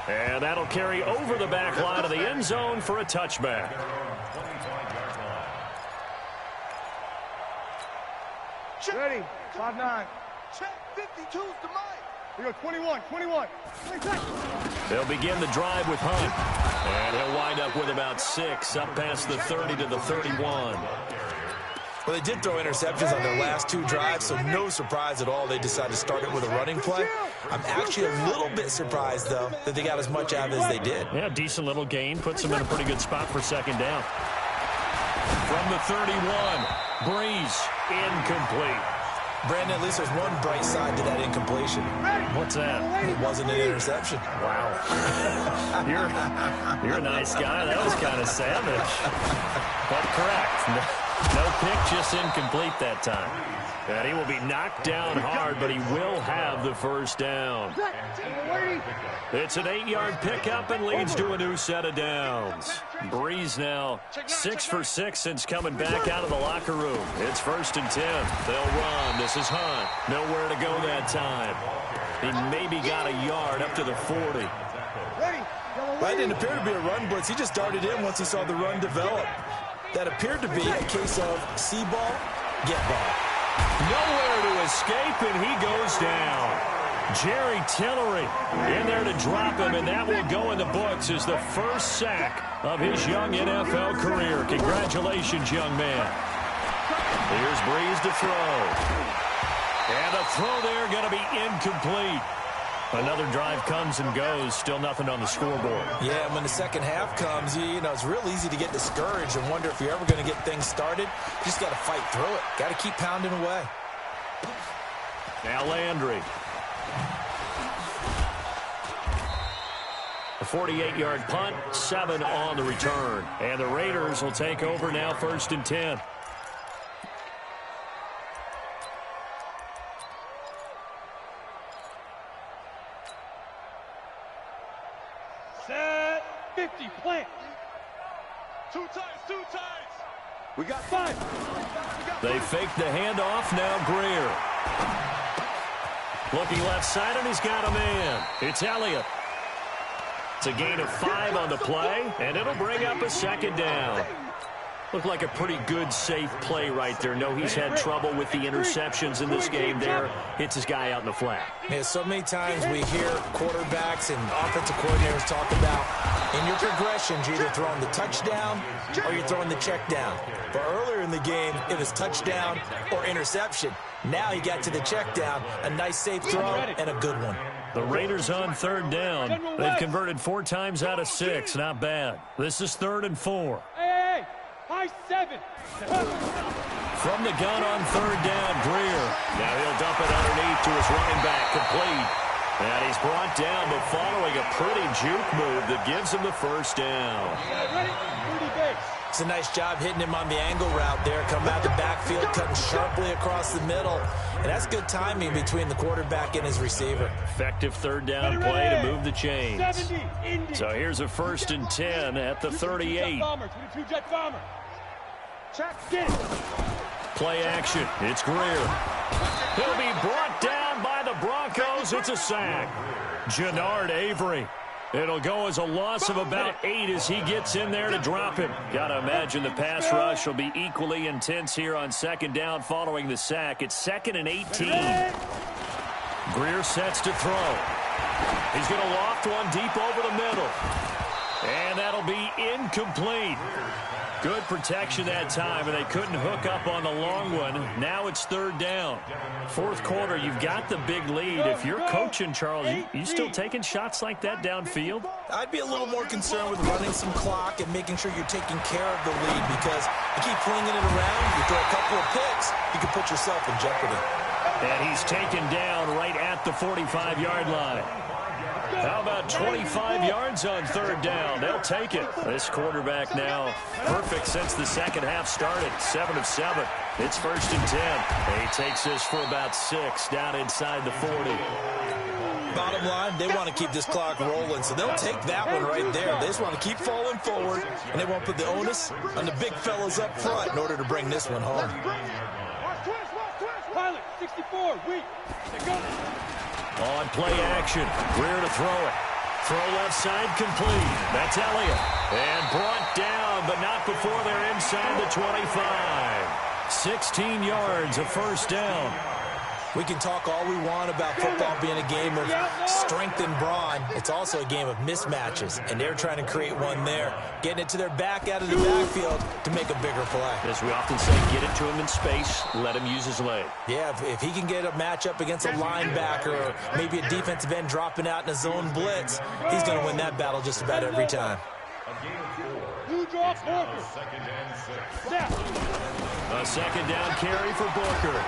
And that'll carry over the back line of the end zone for a touchback. Ready, 5-9. Check 52's the mic. We go 21. They'll begin the drive with Hunt. And he'll wind up with about 6, up past the 30 to the 31. Well, they did throw interceptions on their last 2 drives, so no surprise at all they decided to start it with a running play. I'm actually a little bit surprised, though, that they got as much out of it as they did. Yeah, decent little gain. Puts them in a pretty good spot for second down. From the 31, Breeze, incomplete. Brandon, at least there's one bright side to that incompletion. What's that? It wasn't an interception. Wow. You're a nice guy. That was kind of savage. But correct. No pick, just incomplete that time. And he will be knocked down hard, but he will have the first down. It's an 8-yard pickup and leads to a new set of downs. Breeze now 6 for 6 since coming back out of the locker room. It's 1st and 10. They'll run. This is Hunt. Nowhere to go that time. He maybe got a yard up to the 40. That didn't appear to be a run blitz. He just darted in once he saw the run develop. That appeared to be a case of see ball, get ball. Nowhere to escape, and he goes down. Jerry Tillery in there to drop him, and that will go in the books as the first sack of his young NFL career. Congratulations, young man. Here's Breeze to throw. And a throw there going to be incomplete. Another drive comes and goes. Still nothing on the scoreboard. Yeah, and when the second half comes, you know, it's real easy to get discouraged and wonder if you're ever going to get things started. You just got to fight through it. Got to keep pounding away. Now Landry. A 48-yard punt, 7 on the return. And the Raiders will take over now 1st and 10. Set 50, plant. 2 times. We got 5. They fake the handoff, now Grier. Looking left side, and he's got a man. It's Elliott. It's a gain of 5 on the play, and it'll bring up a second down. Looked like a pretty good, safe play right there. No, he's had trouble with the interceptions in this game there. Hits his guy out in the flat. Yeah, so many times we hear quarterbacks and offensive coordinators talk about in your progressions, you're either throwing the touchdown or you're throwing the check down. But earlier in the game, it was touchdown or interception. Now he got to the check down, a nice safe throw, and a good one. The Raiders on third down. They've converted 4 times out of 6. Not bad. This is 3rd and 4. Hey, high 7. From the gun on third down, Grier. Now he'll dump it underneath to his running back, complete. And he's brought down, but following a pretty juke move that gives him the first down. Ready? 30 base. It's a nice job hitting him on the angle route there, coming out the backfield, cutting sharply across the middle. And that's good timing between the quarterback and his receiver. Effective third down play to move the chains. So here's a 1st and 10 at the 38. Play action. It's Grier. He'll be brought down by the Broncos. It's a sack. Jannard Avery. It'll go as a loss of about 8 as he gets in there to drop him. Got to imagine the pass rush will be equally intense here on 2nd down following the sack. It's 2nd and 18. Grier sets to throw. He's going to loft one deep over the middle. And that'll be incomplete. Good protection that time, and they couldn't hook up on the long one. Now it's 3rd down. 4th quarter, you've got the big lead. If you're coaching, Charles, you still taking shots like that downfield? I'd be a little more concerned with running some clock and making sure you're taking care of the lead, because you keep flinging it around, you throw a couple of picks, you can put yourself in jeopardy. And he's taken down right at the 45-yard line. How about 25 yards on 3rd down? They'll take it. This quarterback now perfect since the second half started. 7 of 7. It's 1st and 10. He takes this for about 6 down inside the 40. Bottom line, they want to keep this clock rolling, so they'll take that one right there. They just want to keep falling forward, and they won't put the onus on the big fellas up front in order to bring this one home. Pilot, 64, weak. On play action, Grier to throw it. Throw left side complete. That's Elliott. And brought down, but not before they're inside the 25. 16 yards, a 1st down. We can talk all we want about football being a game of strength and brawn. It's also a game of mismatches, and they're trying to create one there, getting it to their back out of the backfield to make a bigger play. As we often say, get it to him in space, let him use his leg. Yeah, if he can get a matchup against a linebacker or maybe a defensive end dropping out in a zone blitz, he's going to win that battle just about every time. A 2nd down carry for Booker.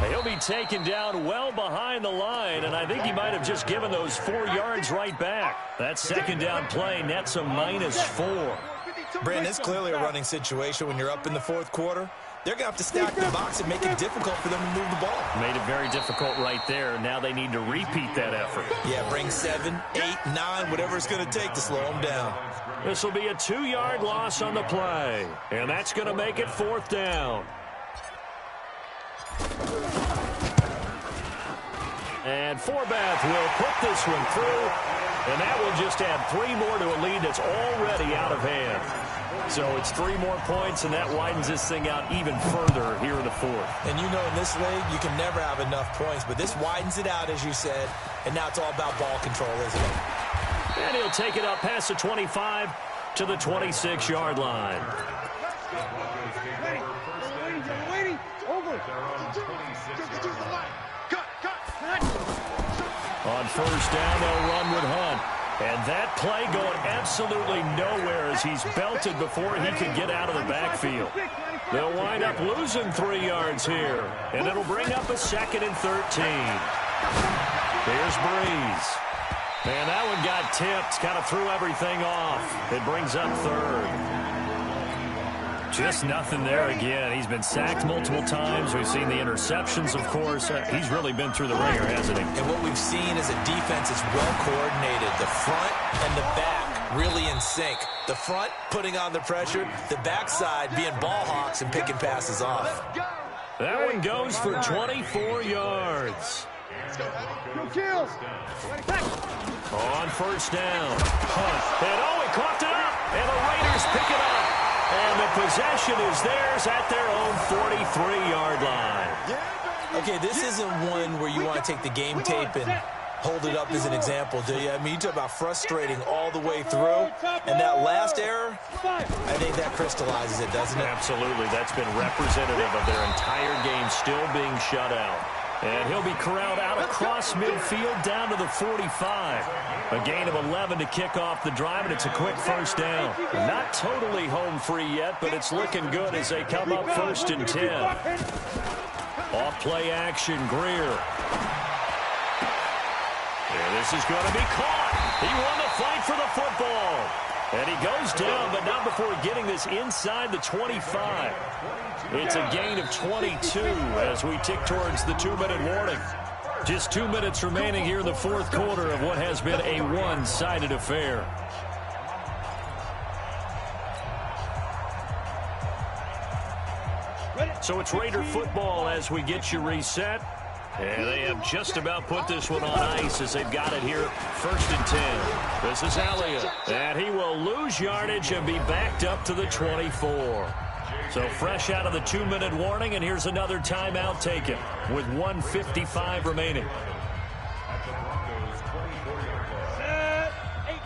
He'll be taken down well behind the line, and I think he might have just given those 4 yards right back. That 2nd down play nets a -4. Brandon, it's clearly a running situation when you're up in the 4th quarter. They're going to have to stack the box and make it difficult for them to move the ball. Made it very difficult right there. Now they need to repeat that effort. Yeah, bring 7, 8, 9, whatever it's going to take to slow them down. This will be a 2-yard loss on the play, and that's going to make it 4th down. And Forbath will put this one through, and that will just add 3 more to a lead that's already out of hand. So it's 3 more points, and that widens this thing out even further here in the 4th. And you know, in this league, you can never have enough points, but this widens it out, as you said, and now it's all about ball control, isn't it? And he'll take it up past the 25 to the 26-yard line. Waiting. Over. On 1st down, they'll run with Hunt. And that play going absolutely nowhere as he's belted before he can get out of the backfield. They'll wind up losing 3 yards here. And it'll bring up a 2nd and 13. Here's Breeze. And that one got tipped, kind of threw everything off. It brings up 3rd. Just nothing there again. He's been sacked multiple times. We've seen the interceptions, of course. He's really been through the ringer, hasn't he? And what we've seen is a defense that's well coordinated. The front and the back really in sync. The front putting on the pressure. The backside being ball hawks and picking passes off. That one goes for 24 yards. On 1st down. Hunt. And he caught it up. And the Raiders pick it up. And the possession is theirs at their own 43-yard line. Okay, this isn't one where you want to take the game tape and hold it up as an example, do you? I mean, you talk about frustrating all the way through, and that last error, I think that crystallizes it, doesn't it? Absolutely. That's been representative of their entire game still being shut out. And he'll be corralled out across midfield down to the 45. A gain of 11 to kick off the drive, and it's a quick first down. Not totally home free yet, but it's looking good as they come up 1st and 10. Off play action, Grier. And this is going to be caught. He won the fight for the football. And he goes down, but not before getting this inside the 25. It's a gain of 22 as we tick towards the 2-minute warning. Just 2 minutes remaining here in the fourth quarter of what has been a one-sided affair. So it's Raider football as we get you reset. And they have just about put this one on ice as they've got it here 1st and 10. This is Elliott. And he will lose yardage and be backed up to the 24. So fresh out of the 2-minute warning, and here's another timeout taken with 1:55 remaining. Set 18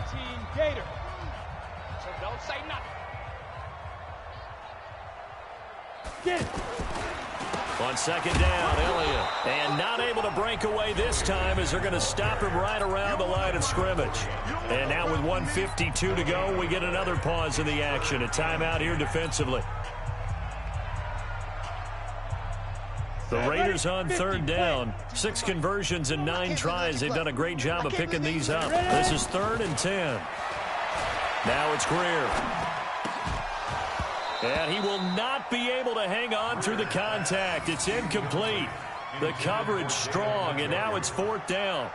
Gator. So don't say nothing. Get it. On 2nd down, Elliott. And not able to break away this time as they're going to stop him right around the line of scrimmage. And now with 1:52 to go, we get another pause in the action. A timeout here defensively. The Raiders on 3rd down. 6 conversions and 9 tries. They've done a great job of picking these up. This is 3rd and 10. Now it's Grier. And he will not be able to hang on through the contact. It's incomplete. The coverage strong, and now it's 4th down.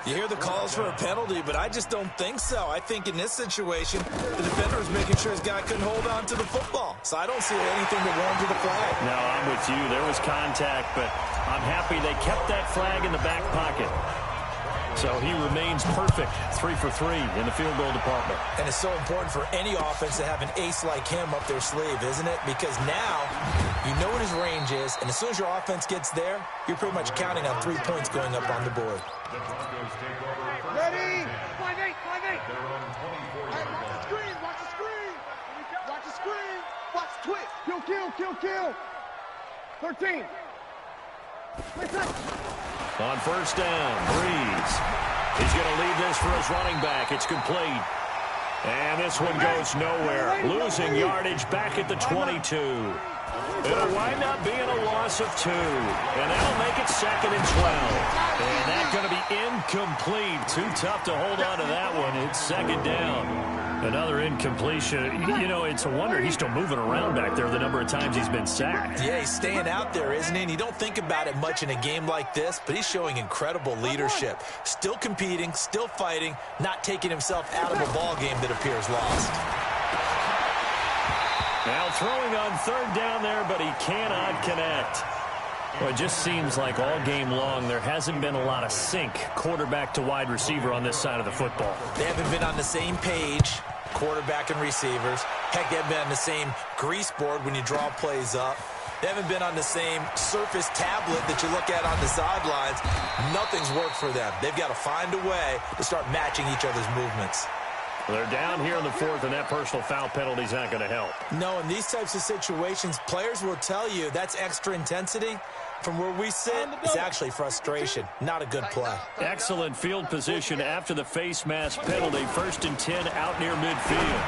You hear the calls for a penalty, but I just don't think so. I think in this situation, the defender was making sure his guy couldn't hold on to the football. So I don't see anything to warrant the flag. No, I'm with you. There was contact, but I'm happy they kept that flag in the back pocket. So he remains perfect, 3 for 3 in the field goal department. And it's so important for any offense to have an ace like him up their sleeve, isn't it? Because now you know what his range is, and as soon as your offense gets there, you're pretty much counting on 3 points going up on the board. Ready? 5-8, 5-8. Hey, watch the screen, watch the screen. Watch the screen. Watch twitch. Kill, kill, kill, kill. 13. On 1st down, Breeze. He's going to leave this for his running back. It's complete. And this one goes nowhere. Losing yardage back at the 22. It'll wind up being a loss of 2. And that'll make it 2nd and 12. And that's going to be incomplete. Too tough to hold on to that one. It's 2nd down. Another incompletion. You know, it's a wonder he's still moving around back there the number of times he's been sacked. Yeah, he's staying out there, isn't he? And you don't think about it much in a game like this, but he's showing incredible leadership. Still competing, still fighting, not taking himself out of a ball game that appears lost. Now throwing on 3rd down there, but he cannot connect. Well, it just seems like all game long there hasn't been a lot of sync quarterback to wide receiver on this side of the football. They haven't been on the same page, quarterback and receivers. Heck, they haven't been on the same grease board when you draw plays up. They haven't been on the same surface tablet that you look at on the sidelines. Nothing's worked for them. They've got to find a way to start matching each other's movements. Well, they're down here in the 4th, and that personal foul penalty is not going to help. No, in these types of situations, players will tell you that's extra intensity. From where we sit, it's actually frustration. Not a good play. Excellent field position after the face mask penalty. 1st and 10 out near midfield.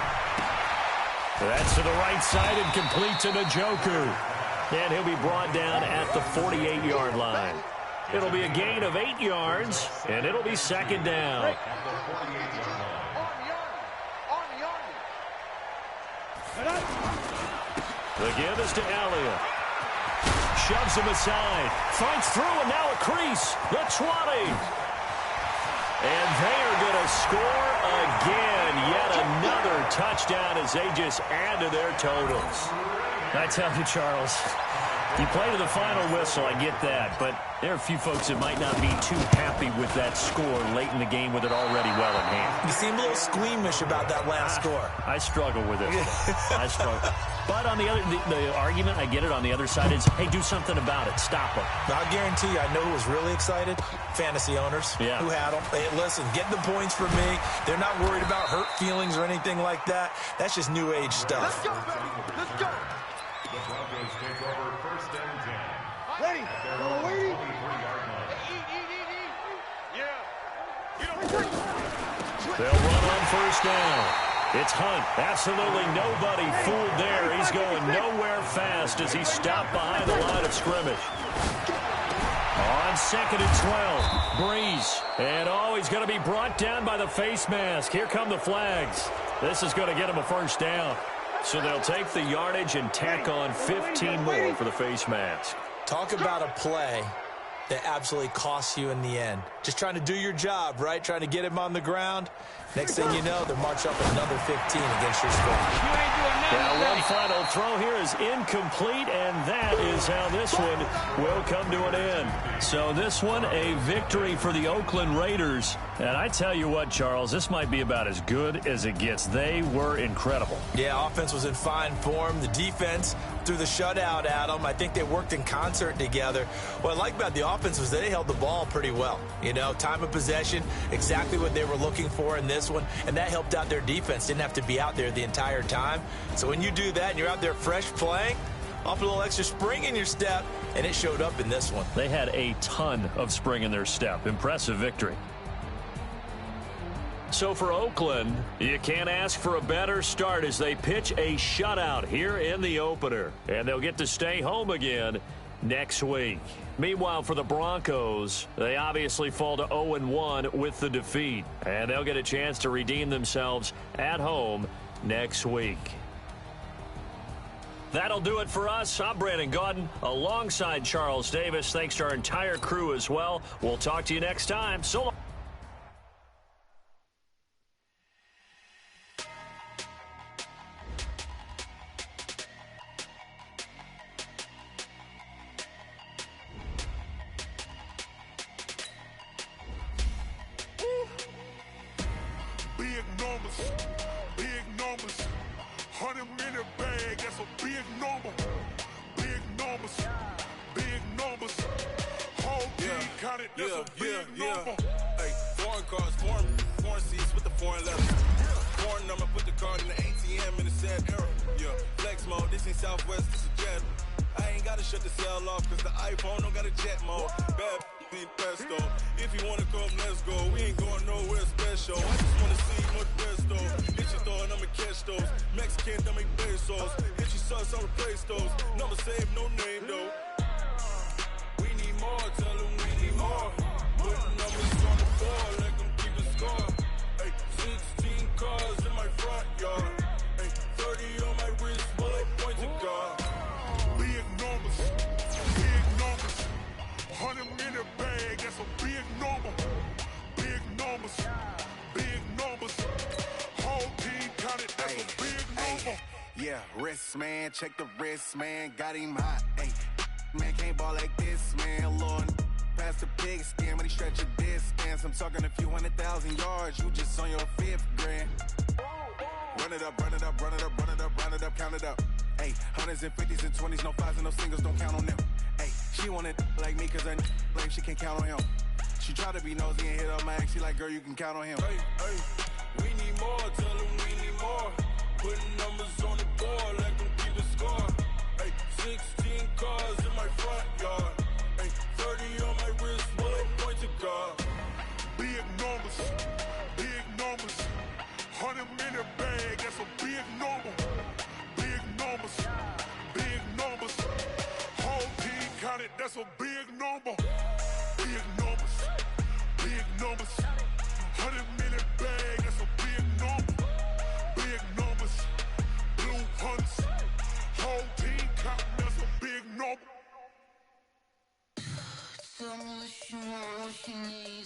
That's to the right side and complete to Njoku. And he'll be brought down at the 48-yard line. It'll be a gain of 8 yards, and it'll be 2nd down. The give is to Elliott. Shoves him aside. Fights through, and now a crease. The 20. And they are going to score again. Yet another touchdown as they just add to their totals. I tell you, Charles, You play to the final whistle, I get that, but there are a few folks that might not be too happy with that score late in the game with it already well in hand. You seem a little squeamish about that last score. I struggle with it. I struggle. But on the other, the argument, I get it, on the other side is, hey, do something about it. Stop them. Now, I guarantee you, I know who was really excited. Fantasy owners who had them. Hey, listen, get the points for me. They're not worried about hurt feelings or anything like that. That's just new age stuff. Let's go, baby. Let's go. The Broncos take over first and 10. Ready? Y'all waiting? They'll run on first down. It's Hunt. Absolutely nobody fooled there. He's going nowhere fast as he stopped behind the line of scrimmage. On 2nd and 12, Breeze. And he's going to be brought down by the face mask. Here come the flags. This is going to get him a first down. So they'll take the yardage and tack on 15 more for the face mask. Talk about a play that absolutely costs you in the end. Just trying to do your job, right? Trying to get him on the ground. Next thing you know, they'll march up another 15 against your squad. Now, one final throw here is incomplete, and that is how this one will come to an end. So this one, a victory for the Oakland Raiders. And I tell you what, Charles, this might be about as good as it gets. They were incredible. Yeah, offense was in fine form. The defense threw the shutout at them. I think they worked in concert together. What I like about the offense was they held the ball pretty well. You know, time of possession, exactly what they were looking for in this one, and that helped out their defense. Didn't have to be out there the entire time. So when you do that and you're out there fresh playing, off a little extra spring in your step, and it showed up in this one. They had a ton of spring in their step. Impressive victory. So for Oakland, you can't ask for a better start as they pitch a shutout here in the opener. And they'll get to stay home again next week. Meanwhile, for the Broncos, they obviously fall to 0-1 with the defeat. And they'll get a chance to redeem themselves at home next week. That'll do it for us. I'm Brandon Gaudin alongside Charles Davis. Thanks to our entire crew as well. We'll talk to you next time. So long. Big numbers, 100-minute bag, that's a big number. Big numbers, whole team counted, that's a big number. Hey, foreign cars, foreign seats with the foreign letters. Foreign number, put the card in the ATM in a sad era. Yeah, flex mode, this ain't Southwest, this is jet. I ain't gotta shut the cell off, cause the iPhone don't got a jet mode. Bad need pesto. If you wanna come, let's go. We ain't going nowhere special. I just wanna see much pesto. Hit your throw and I'ma catch those. Mexican, that make pesos. Hit your sauce, I'll replace those. Number save, no name though. We need more, tell them we need more. Putting numbers on the board, let them keep a score. Hey, 16 cars in my front yard. Hey, 30 on my wrist, while I point to God. Big numbers, 100-minute bag, that's a big number. Big numbers, whole team counted, that's a big number. Yeah, wrist, man, check the wrist, man, got him hot, ayy. Man, can't ball like this, man, Lord. Past the pig skin, when he stretch a distance. I'm talking a few 100,000 yards, you just on your 5th grand. Run it up, run it up, run it up, run it up, run it up, count it up. Ayy, 100s and 50s and 20s, no 5s and no singles, don't count on them. Ayy, she want it like me, cause her lame, she can't count on him. She try to be nosy and hit up my ex, she like, girl, you can count on him. Hey, we need more, tell them we need more. Putting numbers on the board, let them keep a score. Hey, 16 cars in my front yard. Hey, 30 on my wrist, while I point to God. Big numbers, 100-minute bag, that's a big number. Big numbers, whole team counted, that's a big number. Big numbers, 100-minute bag, that's a big number. Big numbers, blue hunts, whole team counting, that's a big number. Tell me what you want, what you need.